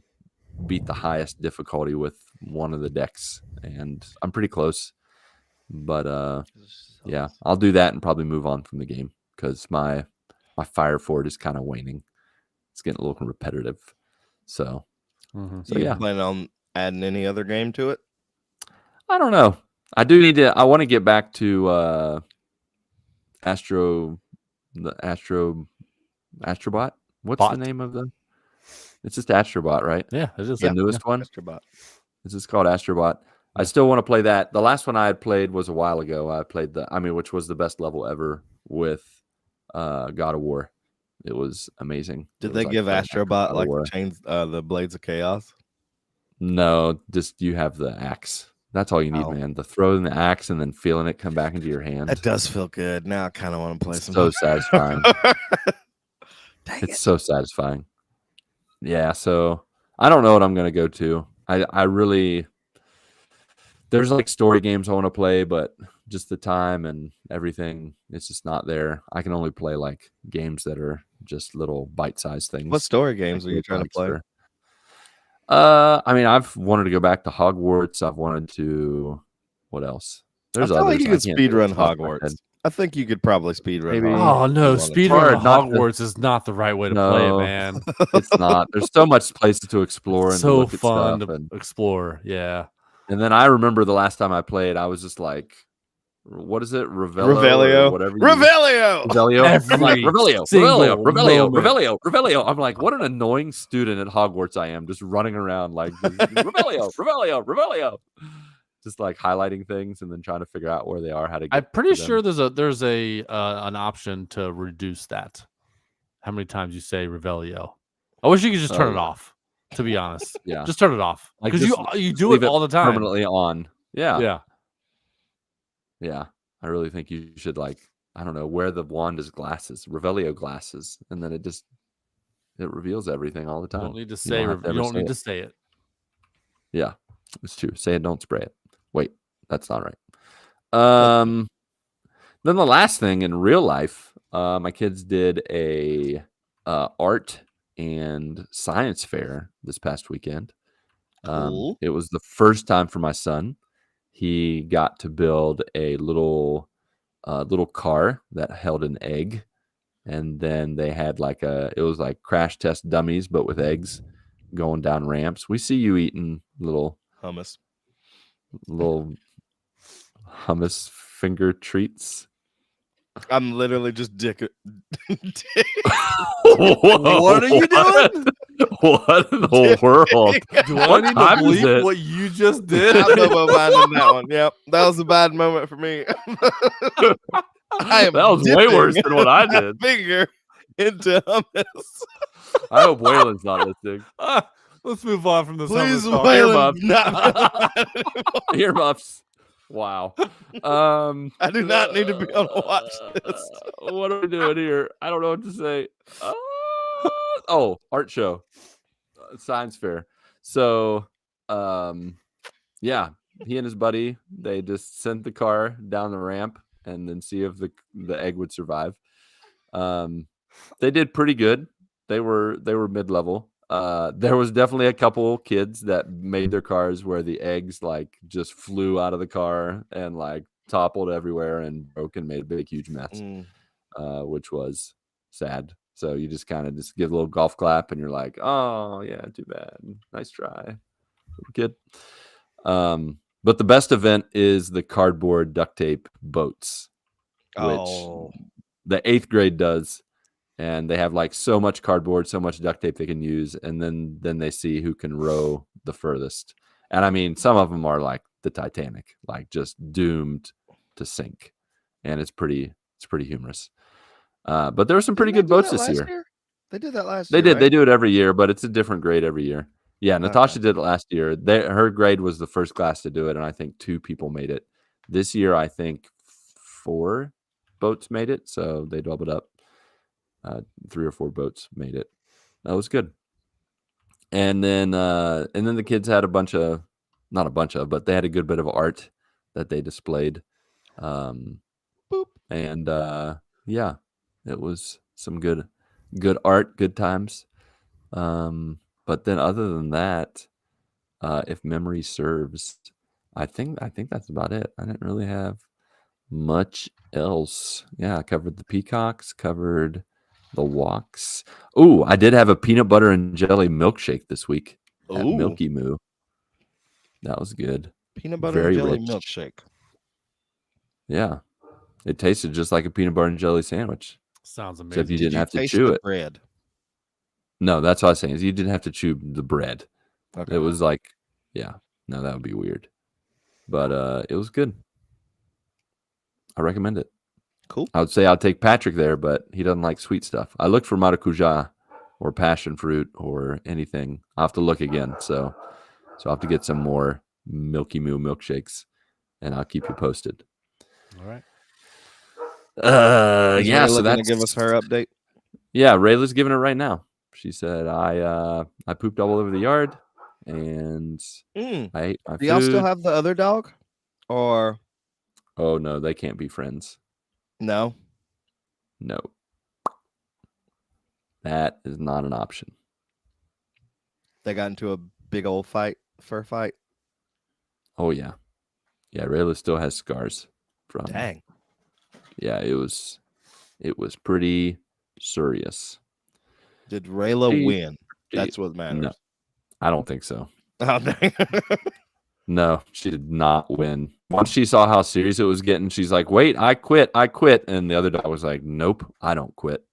beat the highest difficulty with one of the decks, and I'm pretty close. But yeah, I'll do that and probably move on from the game because my fire for it is kind of waning. It's getting a little repetitive. So, so you plan on adding any other game to it? I don't know. I do need to. I want to get back to Astrobot. What's the name of the? It's just Astrobot, right? Yeah, it is the newest one. Astrobot. It's just called Astrobot. I still want to play that. The last one I had played was a while ago. I played which was the best level ever with God of War. It was amazing. Did they give Astrobot like the Blades of Chaos? No, just you have the axe. That's all you need, man. The throwing the axe and then feeling it come back into your hand. It does feel good. Now I kind of want to play some. So satisfying. It's so satisfying. Yeah, so I don't know what I'm gonna go to. I really, there's like story games I want to play, but just the time and everything, it's just not there. I can only play like games that are just little bite-sized things. What story games are you trying to play? I've wanted to go back to Hogwarts. I've wanted to, what else? There's others. Like you could speedrun Hogwarts. I think you could probably speedrun. Oh no, speedrun Hogwarts is not the right way to play it, man. It's not. There's so much places to explore and so look at fun stuff to explore. Yeah. And then I remember the last time I played, I was just like, what is it? Revelio. Whatever. Revelio. Revelio. I'm like, what an annoying student at Hogwarts I am, just running around like Revelio. Just like highlighting things and then trying to figure out where they are, how to get. I'm pretty sure there's an option to reduce that. How many times you say Revelio? I wish you could just turn it off. To be honest, yeah, just turn it off because you do it all the time, permanently on. Yeah. I really think you should, like, I don't know, wear the wand as glasses, Revelio glasses, and then it reveals everything all the time. You don't need to say. You don't need to say it. Yeah, it's true. Say it, don't spray it. Wait, that's not right. Then the last thing in real life, my kids did a art and science fair this past weekend. Cool. It was the first time for my son. He got to build a little car that held an egg, and then they had it was like crash test dummies, but with eggs going down ramps. We see you eating little hummus finger treats. I'm literally just dick. What are you doing? What in the world? Do I need to believe what you just did? I'm no mind in that one. Yep, that was a bad moment for me. That was way worse than what I did. Finger into hummus. I hope Waylon's not listening. Let's move on from this. Please, Waylon. Earmuffs. Wow. I do not need to be on a watch list. What are we doing here? I don't know what to say. Art show, science fair. So, yeah, he and his buddy, they just sent the car down the ramp and then see if the egg would survive. They did pretty good. They were mid-level. There was definitely a couple kids that made their cars where the eggs like just flew out of the car and like toppled everywhere and broke and made a big huge mess, which was sad. So you just kind of just give a little golf clap, and you're like, "Oh yeah, too bad. Nice try, kid." But the best event is the cardboard duct tape boats, which the 8th grade does, and they have like so much cardboard, so much duct tape they can use, and then they see who can row the furthest. And I mean, some of them are like the Titanic, like just doomed to sink, and it's pretty humorous. But there were some pretty good boats this year. They did that last They year. did. Right? They do it every year, but it's a different grade every year. Yeah, Natasha Okay. did it last year. Her grade was the first class to do it, and I think 2 people made it. This year, I think 4 boats made it, so they doubled up. 3 or 4 boats made it. That was good. And then the kids had not a bunch of, but they had a good bit of art that they displayed. Boop. And yeah, it was some good art, good times. But then other than that, if memory serves, I think that's about it. I didn't really have much else. Yeah, I covered the peacocks, covered the walks. Oh, I did have a peanut butter and jelly milkshake this week at Ooh. Milky Moo. That was good. Peanut butter Very and jelly rich. milkshake. Yeah. It tasted just like a peanut butter and jelly sandwich. Sounds Except amazing. you didn't have to taste chew the it. bread? No, that's what I was saying. Is you didn't have to chew the bread. Okay. It was like, yeah, no, that would be weird. But it was good. I recommend it. Cool. I would say I'd take Patrick there, but he doesn't like sweet stuff. I looked for maracuja or passion fruit or anything. I'll have to look again. So I'll have to get some more Milky Moo milkshakes, and I'll keep you posted. All right. Is Yeah, Rayla so gonna that's give us her update. Yeah, Rayla's giving it right now. She said I pooped all over the yard, and I ate my Do y'all still food. have the other dog? Or Oh no, they can't be friends. no? No, that is not an option. They got into a big old fur fight. Oh yeah, Rayla still has scars from. Dang. Yeah, it was pretty serious. Did Rayla win? That's what matters. No, I don't think so. Oh, dang. No, she did not win. Once she saw how serious it was getting, she's like, "Wait, I quit." And the other dog was like, "Nope, I don't quit."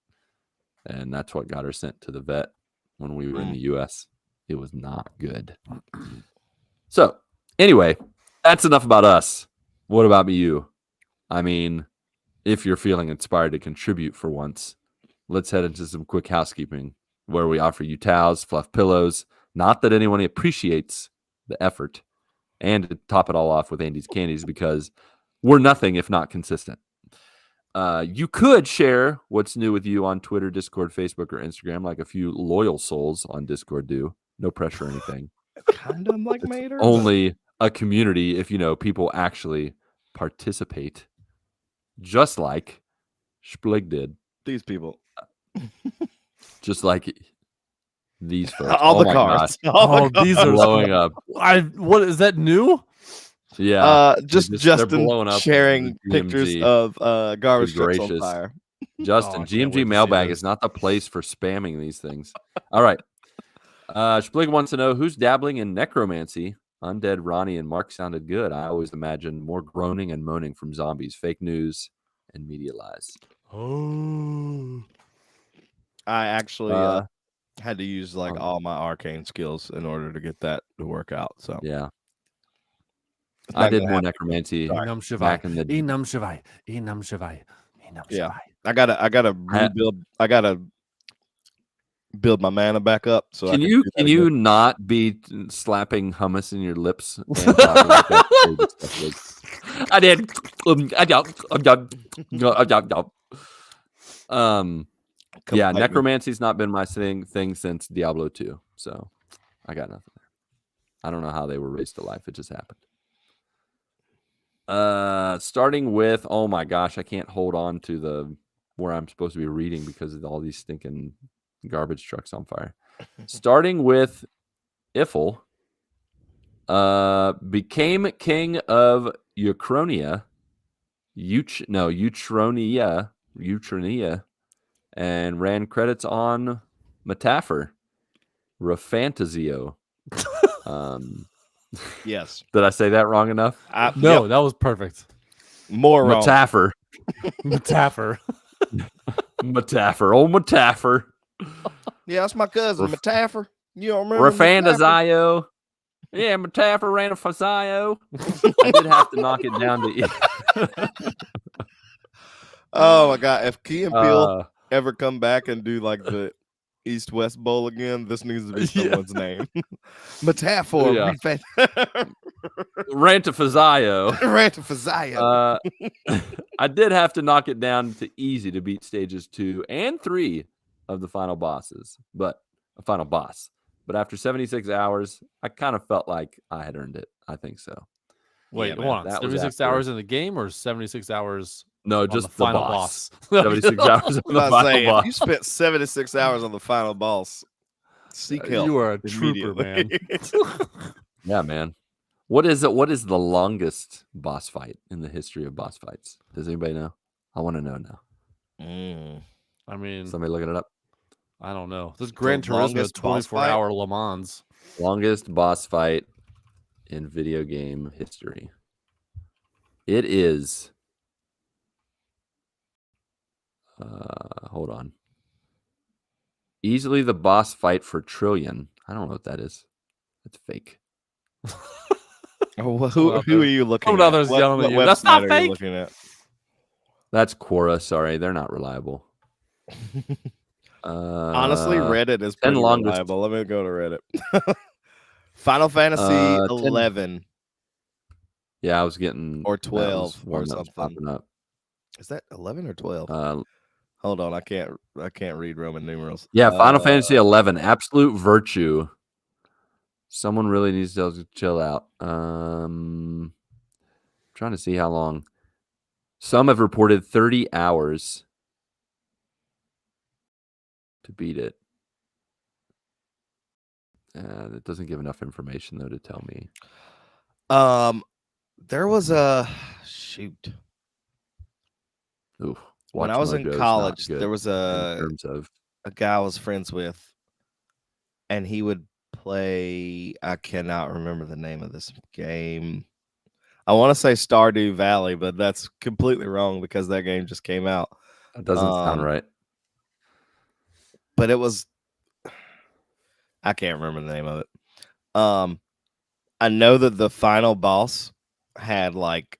And that's what got her sent to the vet when we were in the U.S. It was not good. So, anyway, that's enough about us. What about you? I mean, if you're feeling inspired to contribute for once, let's head into some quick housekeeping where we offer you towels, fluff pillows. Not that anyone appreciates the effort. And to top it all off with Andy's Candies, because we're nothing if not consistent. You could share what's new with you on Twitter, Discord, Facebook, or Instagram, like a few loyal souls on Discord do. No pressure or anything. Kind of like Mater. Only a community if, people actually participate, just like Splig did. These people. Just like these folks. All the my cars. gosh. Oh, these are Blowing up. What is that new? Yeah. Just they're Justin blowing up sharing the pictures GMG. of garbage trucks on gracious. fire. Justin, Oh, I can't wait to GMG see mailbag those. is not the place for spamming these things. All right. Splig wants to know who's dabbling in necromancy. Undead Ronnie and Mark sounded good. I always imagined more groaning and moaning from zombies, fake news, and media lies. Oh. I actually had to use like um, all my arcane skills in order to get that to work out. So Yeah. it's I not did gonna more happen. necromancy Enam Shivai. back in the Enam Shivai. Enam Shivai. Enam Yeah. Shivai. I gotta rebuild. I gotta build my mana back up. So Can I you do that can again. you not be slapping hummus in your lips and talking like that? Crazy stuff, Luke. I did. Yeah, Come fight me. necromancy's not been my thing since Diablo 2. So I got nothing there. I don't know how they were raised to life. It just happened. Starting with, oh my gosh, I can't hold on to the where I'm supposed to be reading because of all these stinking garbage trucks on fire. Starting with Ifil, became king of Utronia, and ran credits on Metapher, Rafantazio. Yes. Did I say that wrong enough? No, Yep, that was perfect. more wrong. Metapher. Metapher. Metapher. Old Metapher. Yeah, that's my cousin, Metapher. You don't remember Rafantazio. Yeah, Metapher ran a Fazio. I did have to knock it down to Oh my god! If Key and Peele uh, ever come back and do like the East-West Bowl again, this needs to be someone's name. Metaphor. Yeah. ran to Fazio. Rantifazio. I did have to knock it down to easy to beat stages 2 and 3 of the final bosses, but a final boss. But after 76 hours, I kind of felt like I had earned it. I think so. Wait, Yeah, hold man, on. that was 76 after- hours in the game or 76 hours No, on just the final boss. boss? 76 hours on the I was final saying, boss. you spent 76 hours on the final boss. Seek help. You are a trooper, man. immediately. Yeah, man. What is it? What is the longest boss fight in the history of boss fights? Does anybody know? I want to know now. I mean, Somebody looking it up. I don't know. This Gran Turismo longest boss fight? 24-hour Le Mans. Longest boss fight in video game history. It is. Hold on. Easily the boss fight for Trillion. I don't know what that is. That's fake. Oh, well, who are you looking Someone at? others yelling at you. That's website not are you fake. looking at? That's Quora. Sorry, they're not reliable. Honestly, Reddit is 10 pretty longest- reliable. Let me go to Reddit. Final Fantasy 10 11 Yeah, I was getting or that was 12 one or that was something. popping up. Is that 11 or 12? Hold on, I can't read Roman numerals. Yeah, Final Fantasy 11, Absolute Virtue. Someone really needs to chill out. Trying to see how long. Some have reported 30 hours to beat it. That doesn't give enough information though to tell me. There was a shoot. Oof, When Watch I was in Mojo's not college, good there was in a terms of guy I was friends with, and he would play. I cannot remember the name of this game. I want to say Stardew Valley, but that's completely wrong because that game just came out. that doesn't sound right. But it was. I can't remember the name of it. I know that the final boss had like.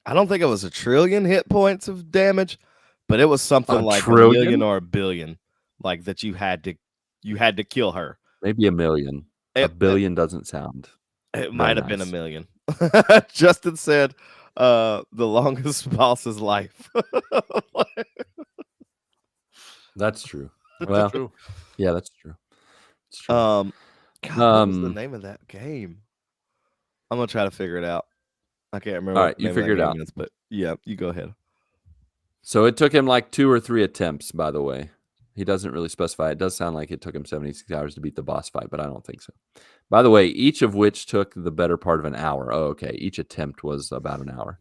I don't think it was 1 trillion hit points of damage, but it was something like trillion? 1 million or 1 billion, like that you had to kill her. Maybe 1 million. A billion doesn't sound. It might have been 1 nice. million. Justin said, "The longest boss's life." That's true. Well, True. yeah, that's true. It's true. God, what was the name of that game? I'm gonna try to figure it out. I can't remember. All what right, the you name of that figure it game out. is, but yeah, you go ahead. So it took him like 2 or 3 attempts, by the way. He doesn't really specify. It does sound like it took him 76 hours to beat the boss fight, but I don't think so. By the way, each of which took the better part of an hour. Oh, okay. Each attempt was about an hour.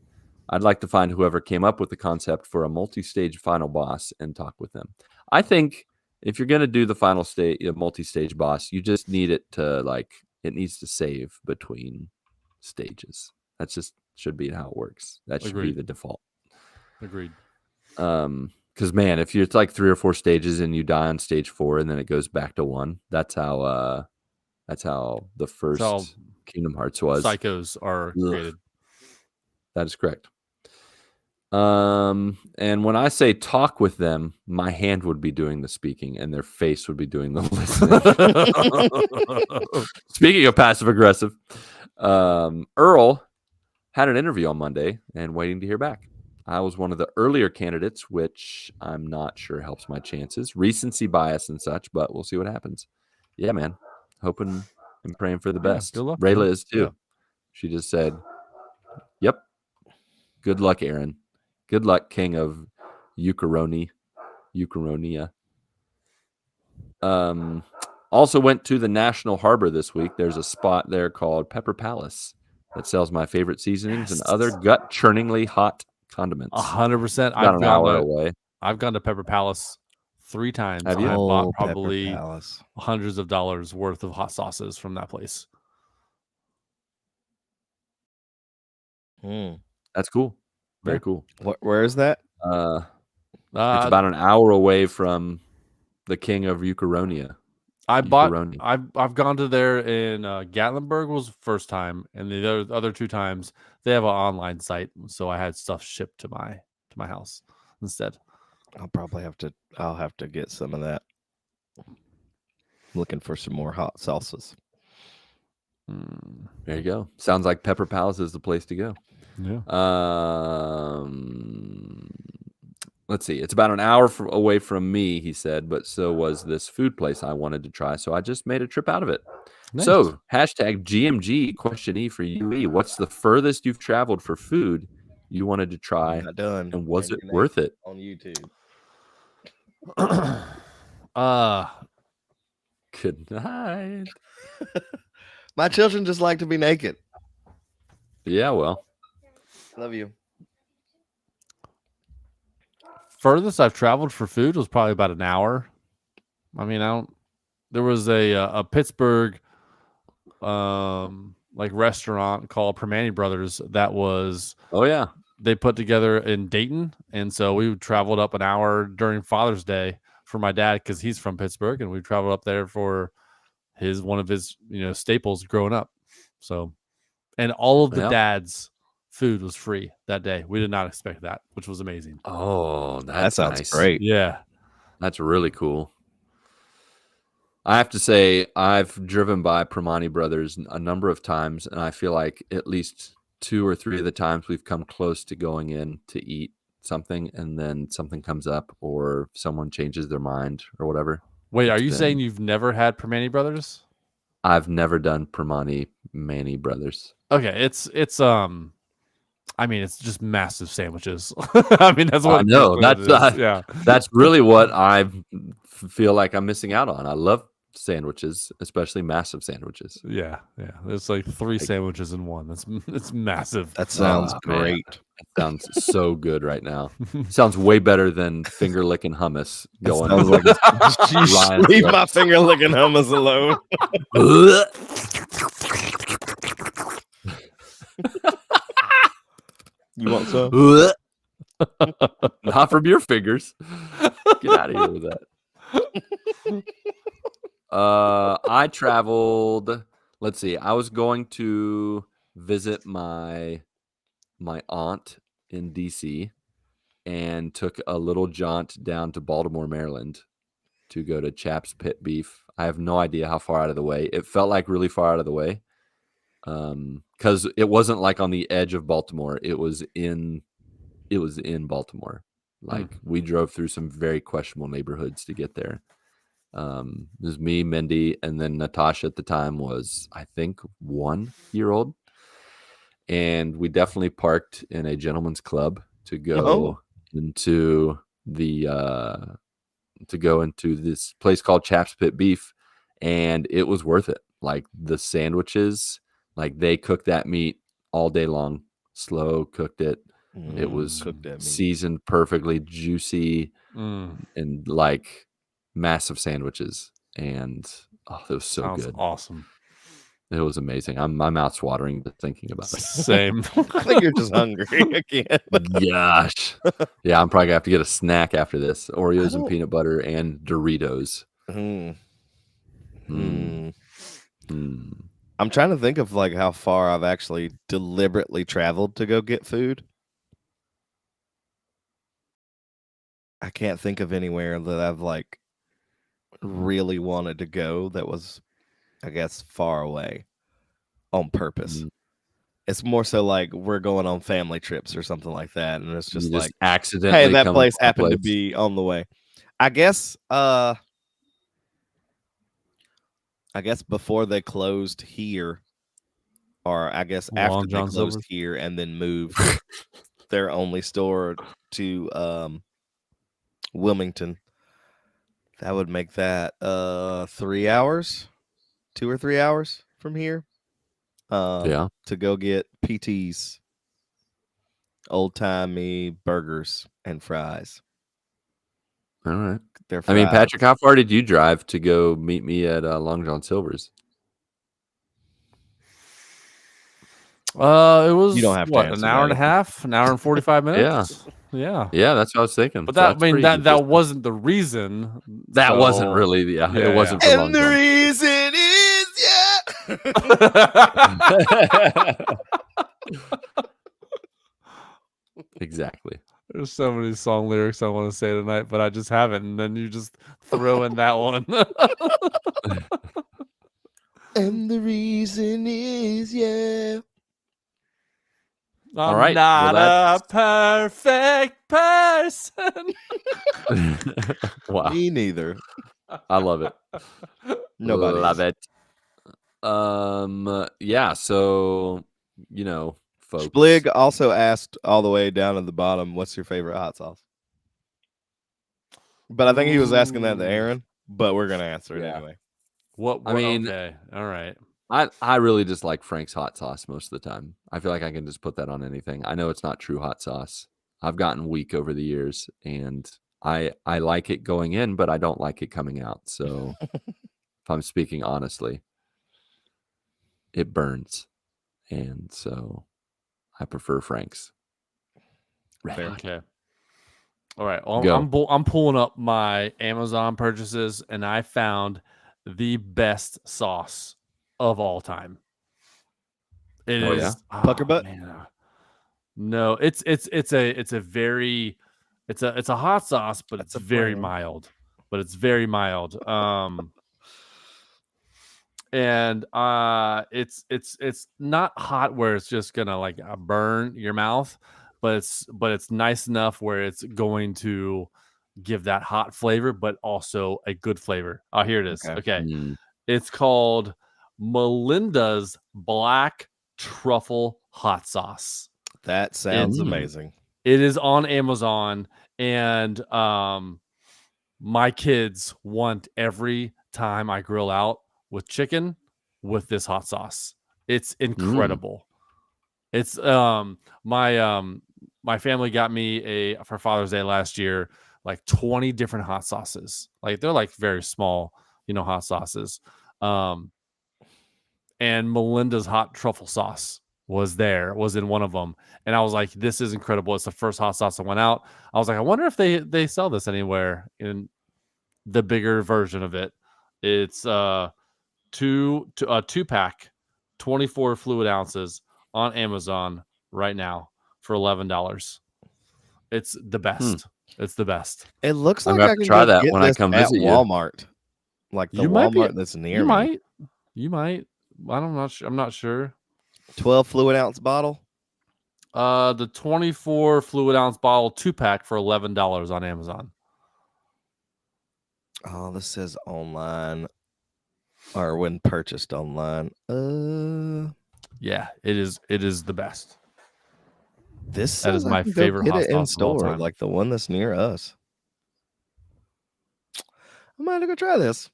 I'd like to find whoever came up with the concept for a multi-stage final boss and talk with them. I think if you're going to do the final stage, a multi-stage boss, you just need it to it needs to save between stages. That's just should be how it works. That should be Agreed. the default. Agreed. Because man, if it's like 3 or 4 stages and you die on stage 4 and then it goes back to 1, that's how the first how Kingdom Hearts was. Psychos are Ugh. created. That is correct. And when I say talk with them, my hand would be doing the speaking and their face would be doing the listening. Speaking of passive aggressive, Earl had an interview on Monday and waiting to hear back. I was one of the earlier candidates, which I'm not sure helps my chances. Recency bias and such, but we'll see what happens. Yeah, man. Hoping and praying for the Yeah, best. good luck, Rayla man. is too. Yeah. She just said, yep. Good luck, Aaron. Good luck, King of Eucharonia. Also went to the National Harbor this week. There's a spot there called Pepper Palace that sells my favorite seasonings and other gut-churningly hot condiments. 100%. About an hour away. I've gone to Pepper Palace 3 times. Have And you? I've bought Oh, Pepper probably Palace. hundreds of dollars worth of hot sauces from that place. Hmm. That's cool. Very Yeah. cool. Where is that? It's Uh, about an hour away from the king of Ukraronia. I bought. Ukaroni. I've gone to there in Gatlinburg was the first time, and the other 2 times they have an online site, so I had stuff shipped to my house instead. I'll have to get some of that. Looking for some more hot salsas. There you go. Sounds like Pepper Palace is the place to go. Yeah. Let's see. It's about an hour away from me, he said, but so was this food place I wanted to try. So I just made a trip out of it. Nice. So hashtag GMG question E for UE. What's the furthest you've traveled for food you wanted to try? Not done. And was And it your worth name it? on YouTube? Good night. My children just like to be naked. Yeah, well. Love you. Furthest I've traveled for food was probably about an hour. I mean, there was a Pittsburgh like restaurant called Permane Brothers that was Oh yeah. they put together in Dayton, and so we traveled up an hour during Father's Day for my dad because he's from Pittsburgh, and we traveled up there for one of his staples growing up. So, and all of the Yeah. dad's food was free that day. We did not expect that, which was amazing. Oh, That sounds nice. great. Yeah. That's really cool. I have to say, I've driven by Permane Brothers a number of times, and I feel like at least 2 or 3 of the times we've come close to going in to eat something, and then something comes up or someone changes their mind or whatever. Wait, are It's you been- saying you've never had Permane Brothers? I've never done Permane Manny Brothers. Okay, I mean, it's just massive sandwiches. I mean, that's what I know. what it That's is. Yeah. That's really what I feel like I'm missing out on. I love sandwiches, especially massive sandwiches. Yeah, yeah. There's like 3 sandwiches in one. It's massive. That sounds Oh, man. great. It sounds so good right now. Sounds way better than finger licking hummus going. Sounds like Ryan's leave lips. my finger licking hummus alone. You want some? Not from your fingers. Get out of here with that. I traveled. Let's see. I was going to visit my aunt in DC and took a little jaunt down to Baltimore, Maryland to go to Chap's Pit Beef. I have no idea how far out of the way. It felt like really far out of the way. Because it wasn't like on the edge of Baltimore. It was in Baltimore. Like we drove through some very questionable neighborhoods to get there. It was me, Mindy, and then Natasha at the time was, I think, 1 year old. And we definitely parked in a gentleman's club to go into this place called Chap's Pit Beef, and it was worth it. Like the sandwiches, like they cooked that meat all day long, slow cooked it. It was Cooked that meat. seasoned perfectly, juicy, and like massive sandwiches. And it was so Sounds good. awesome. It was amazing. My mouth's watering just thinking about it. Same. I think you're just hungry again. Gosh. Yeah, I'm probably gonna have to get a snack after this. Oreos and don't- peanut butter and Doritos. Mm. Mm. Mm. Mm. I'm trying to think of like how far I've actually deliberately traveled to go get food. I can't think of anywhere that I've like really wanted to go that was, I guess, far away on purpose. Mm. It's more so like we're going on family trips or something like that, and it's just You like, accidentally hey, that come place upon a happened to place. be on the way. I guess before they closed here, or I guess after Long they John closed Silver's? here and then moved their only store to Wilmington. That would make that 3 hours, 2 or 3 hours from here. Yeah. To go get PT's old timey burgers and fries. All right. They're I mean, fried. Patrick, how far did you drive to go meet me at Long John Silver's? It was You don't have to what, an answer hour that. and a half, an hour and 45 Yeah. minutes. Yeah. Yeah, that's what I was thinking. But So that, I that's mean, pretty that consistent. wasn't the reason. That wasn't so- really Yeah, it wasn't for And Long the John. reason is Exactly. There's so many song lyrics I want to say tonight, but I just haven't. And then you just throw in that one. And the reason is I'm right, well, not a perfect person. Wow. Me neither. I love it. Nobody love is. it. Yeah, so folks. Splig also asked all the way down at the bottom, what's your favorite hot sauce? But I think he was asking that to Ooh. Aaron, but we're going to answer it Yeah. anyway. What? I mean- okay, all right. I really just like Frank's hot sauce most of the time. I feel like I can just put that on anything. I know it's not true hot sauce. I've gotten weak over the years, and I like it going in, but I don't like it coming out. So if I'm speaking honestly, it burns. And so I prefer Frank's. Fair. Okay. All right. Well, Go. I'm pulling up my Amazon purchases, and I found the best sauce of all time. It Oh, is yeah? Pucker butt? man. No, it's a very it's a hot sauce, but That's it's a very brand. mild. But it's very mild. And it's not hot where it's just gonna like burn your mouth, but it's nice enough where it's going to give that hot flavor, but also a good flavor. Oh, here it is. Okay. Mm. It's called Melinda's Black Truffle Hot Sauce. That sounds Mm. amazing. It is on Amazon, and my kids want every time I grill out with chicken with this hot sauce. It's incredible. It's my family got me for Father's Day last year like 20 different hot sauces. Like they're like very small, hot sauces. And Melinda's hot truffle sauce was in one of them, and I was like, this is incredible. It's the first hot sauce that went out. I was like, I wonder if they sell this anywhere in the bigger version of it. It's two pack, 24 fluid ounces on Amazon right now for $11. It's the best. It's the best. It looks I'm like gonna I have to can try go that get when I this come at visit you. Walmart. Like the You might be- Walmart that's near me. You might. I'm not sure. 12 fluid ounce bottle. The 24 fluid ounce bottle 2-pack for $11 on Amazon. Oh, this says online or when purchased online. Yeah, it is the best. This That is says I my can go favorite get hot it in sauce of all store, time. like the one that's near us. I might have to go try this.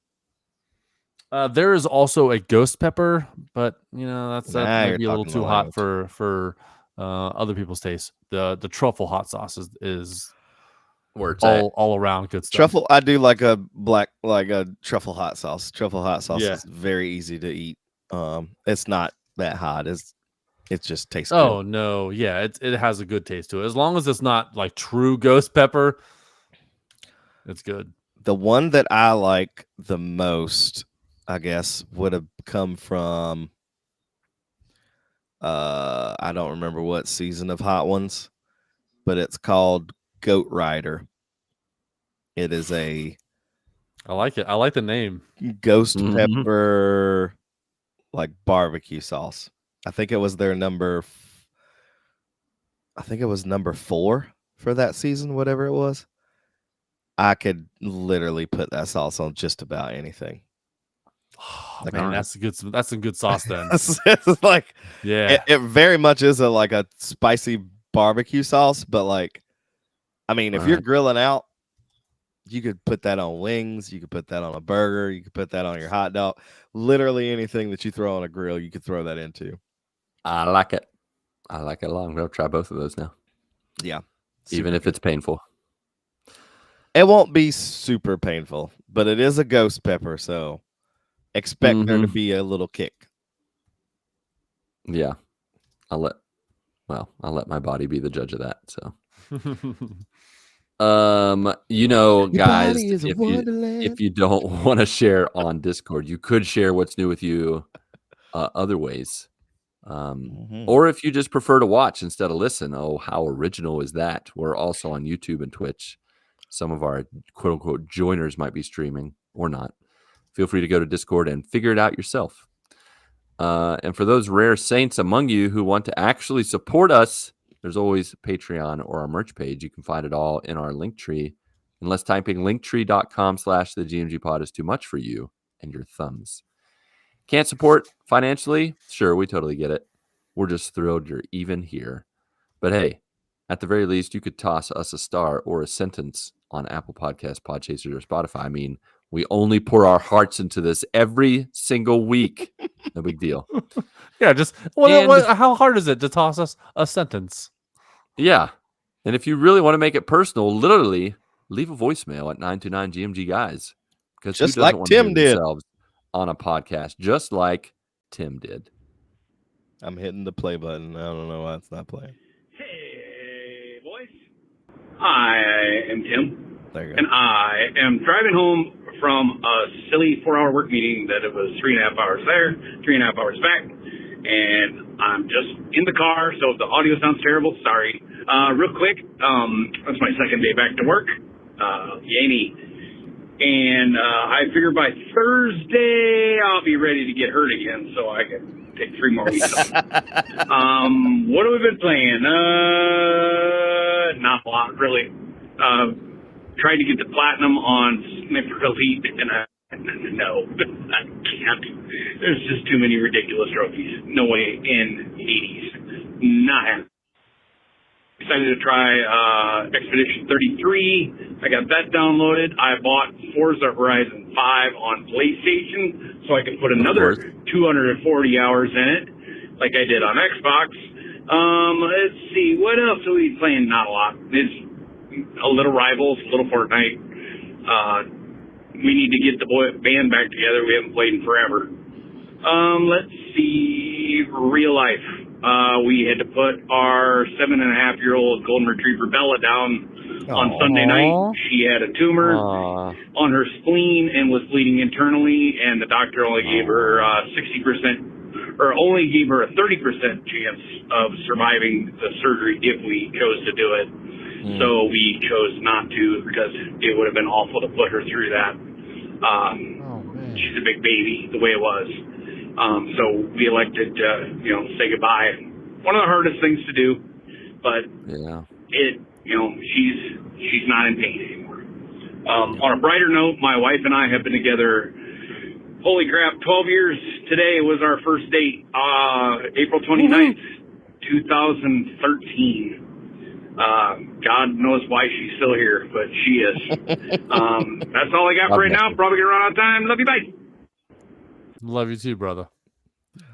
There is also a ghost pepper, but that Nah, might you're be a little talking too the hot language. for other people's taste. The truffle hot sauce is Where it's at. all around good stuff. Truffle, I do like a truffle hot sauce. Truffle hot sauce Yeah. is very easy to eat. It's not that hot. It just tastes Oh good. no, yeah, it has a good taste to it. As long as it's not like true ghost pepper, it's good. The one that I like the most, I guess, would have come from I don't remember what season of Hot Ones, but it's called Goat Rider. It is a I like it. I like the name. ghost Mhm. pepper like barbecue sauce. I think it was their number 4 for that season, whatever it was. I could literally put that sauce on just about anything. Oh, Like, man, alright. that's some good sauce then. It's like Yeah. it very much is a spicy barbecue sauce, but like, I mean, if you're Alright. grilling out, you could put that on wings, you could put that on a burger, you could put that on your hot dog. Literally anything that you throw on a grill, you could throw that into. I like it. I like it a lot. I'm gonna try both of those now, Yeah. even super if it's painful. It won't be super painful, but it is a ghost pepper, so expect there to be a little kick. Yeah. I'll let my body be the judge of that. So guys, body is a if wonderland. you don't want to share on Discord, you could share what's new with you other ways. Or if you just prefer to watch instead of listen, oh, how original is that? We're also on YouTube and Twitch. Some of our quote unquote joiners might be streaming or not. Feel free to go to Discord and figure it out yourself. And for those rare saints among you who want to actually support us, there's always Patreon or our merch page. You can find it all in our link tree. Unless typing linktree.com/thegmgpod is too much for you and your thumbs. Can't support financially? Sure, we totally get it. We're just thrilled you're even here. But hey, at the very least, you could toss us a star or a sentence on Apple Podcasts, Podchaser, or Spotify. I mean, we only pour our hearts into this every single week. No big deal. Yeah, just how hard is it to toss us a sentence? Yeah. And if you really want to make it personal, literally leave a voicemail at 929GMG guys. Because just who doesn't like want Tim to hear did themselves on a podcast, just like Tim did. I'm hitting the play button. I don't know why it's not playing. Hey, boys. I am Tim, There you go. and I am driving home from a silly 4-hour work meeting that it was 3.5 hours there, 3.5 hours back, and I'm just in the car, so if the audio sounds terrible, sorry. Real quick, that's my second day back to work. Yay me. And I figure by Thursday I'll be ready to get hurt again, so I can take 3 more weeks off. What have we been playing? Not a lot, really. Tried to get the platinum on Sniffer Elite, and no, I can't. There's just too many ridiculous trophies. No way in Hades. Not happening. Excited to try Expedition 33. I got that downloaded. I bought Forza Horizon 5 on PlayStation so I could put another 240 hours in it, like I did on Xbox. Let's see, what else are we playing? Not a lot. It's a little Rivals, a little Fortnite. We need to get the band back together. We haven't played in forever. Let's see, real life. We had to put our 7.5-year-old golden retriever Bella down on Sunday night. She had a tumor on her spleen and was bleeding internally, and the doctor only gave her 60%, or only gave her a 30% chance of surviving the surgery if we chose to do it. So we chose not to because it would have been awful to put her through that. She's a big baby, the way it was. So we elected to, say goodbye. One of the hardest things to do, but she's not in pain anymore. On a brighter note, my wife and I have been together, holy crap, 12 years. Today was our first date, April 29th, 2013. God knows why she's still here, but she is. That's all I got for right now. Probably gonna run out of time. Love you, bye. Love you too, brother.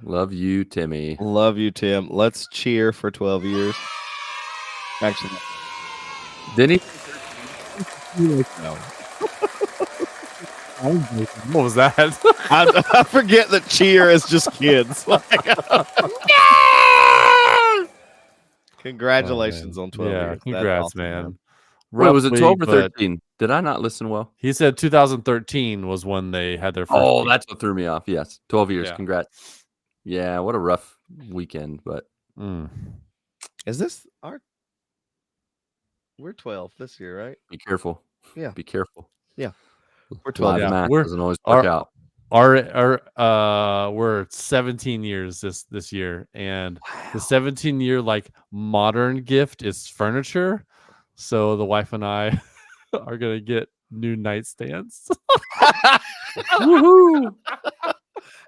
Love you, Timmy. Love you, Tim. Let's cheer for 12 years. Actually, Didn't he? no. What was that? I forget that cheer is just kids. Congratulations on 12 years. Congrats, awesome, man. Wait, was it 12 or Roughly, but 13? Did I not listen well? He said 2013 was when they had their first. Oh, date. that's what threw me off. Yes, 12 years. Yeah. Congrats. Yeah, what a rough weekend, but Is this our? We're 12 this year, right? be careful. Yeah. Be careful. Yeah. We're 12. Live math We're- doesn't always work out. We're 17 years this year, and the 17-year modern gift is furniture. So the wife and I are gonna get new nightstands. Woohoo!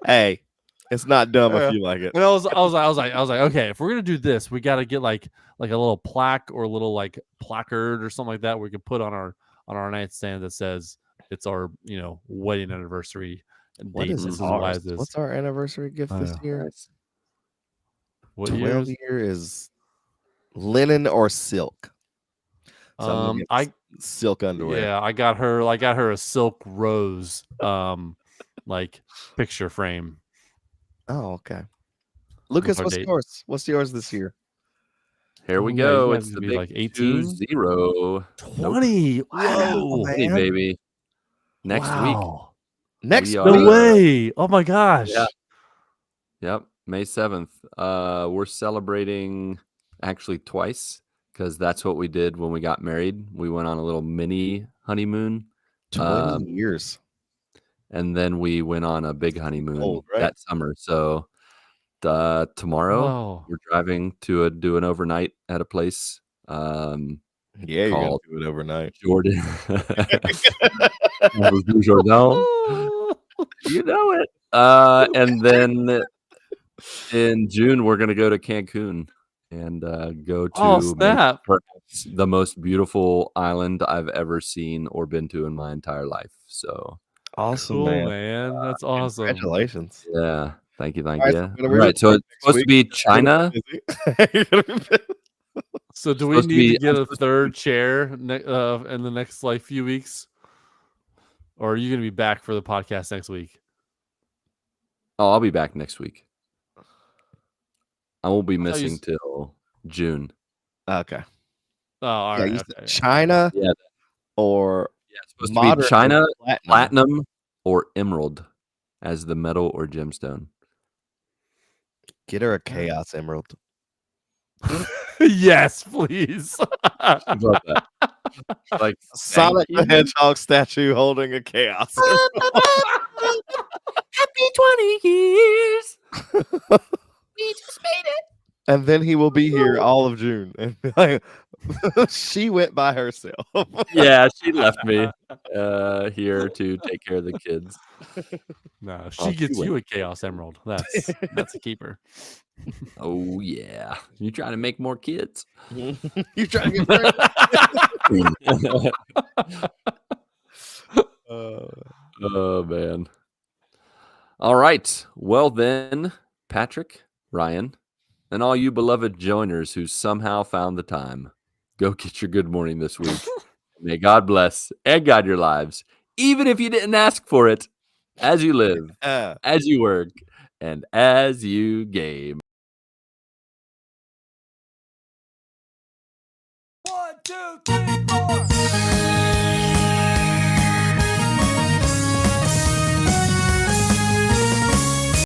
Hey, it's not dumb if you like it. And I was like, okay, if we're gonna do this, we gotta get like a little plaque or a little placard or something like that we can put on our nightstand that says it's our wedding anniversary. And What date. is This it? why it is. What's our anniversary gift this year? What 12 years? year is linen or silk. So I'm gonna get silk underwear. Yeah, I got her a silk rose like picture frame. Oh, okay. Lucas, our what's date. yours? What's yours this year? Here we Oh, yeah, go. you It's guys the gonna be big like 18? 2-0. Nope. 20. Wow, Whoa. man. 20, baby. Next week. Wow. Next We No week? way. Oh my gosh. Yeah. Yep. May 7th. We're celebrating actually twice because that's what we did when we got married. We went on a little mini honeymoon. 20 years. And then we went on a big honeymoon Old, right? that summer. So tomorrow Oh. we're driving to do an overnight at a place Yeah, you're gonna called do it overnight. Jordan. Jordan. You know it. And then in June we're gonna go to Cancun and go Oh, to snap. perhaps the most beautiful island I've ever seen or been to in my entire life. So Awesome, Cool, man. man. That's awesome. Congratulations. yeah, thank you. All right, so All when we're right, so recording it's next supposed to be week, you're gonna China. be busy. You're gonna be busy. So do we Supposed to need to be- get I'm a supposed to third chair in the next like few weeks? Or are you gonna be back for the podcast next week? Oh, I'll be back next week. I won't be thought you missing s- till June. Okay. Oh, all Yeah, right. you Okay. said China Yeah, or yeah, it's supposed to be moderate China, platinum. platinum, or emerald as the metal or gemstone. Get her a chaos emerald. Yes, please. I love that. Like Sonic the thank you. Hedgehog statue holding a chaos emerald. Happy 20 years. We just made it. And then he will be here all of June. And be like, she went by herself. Yeah, she left me here to take care of the kids. No, Oh, she she gets you went. a Chaos Emerald. That's a keeper. Oh yeah, you trying to make more kids? You trying to get pregnant? Oh man. All right. Well then, Patrick, Ryan, and all you beloved joiners who somehow found the time, go get your good morning this week. May God bless and guide your lives, even if you didn't ask for it, as you live, as you work, and as you game. 1, 2, 3, 4.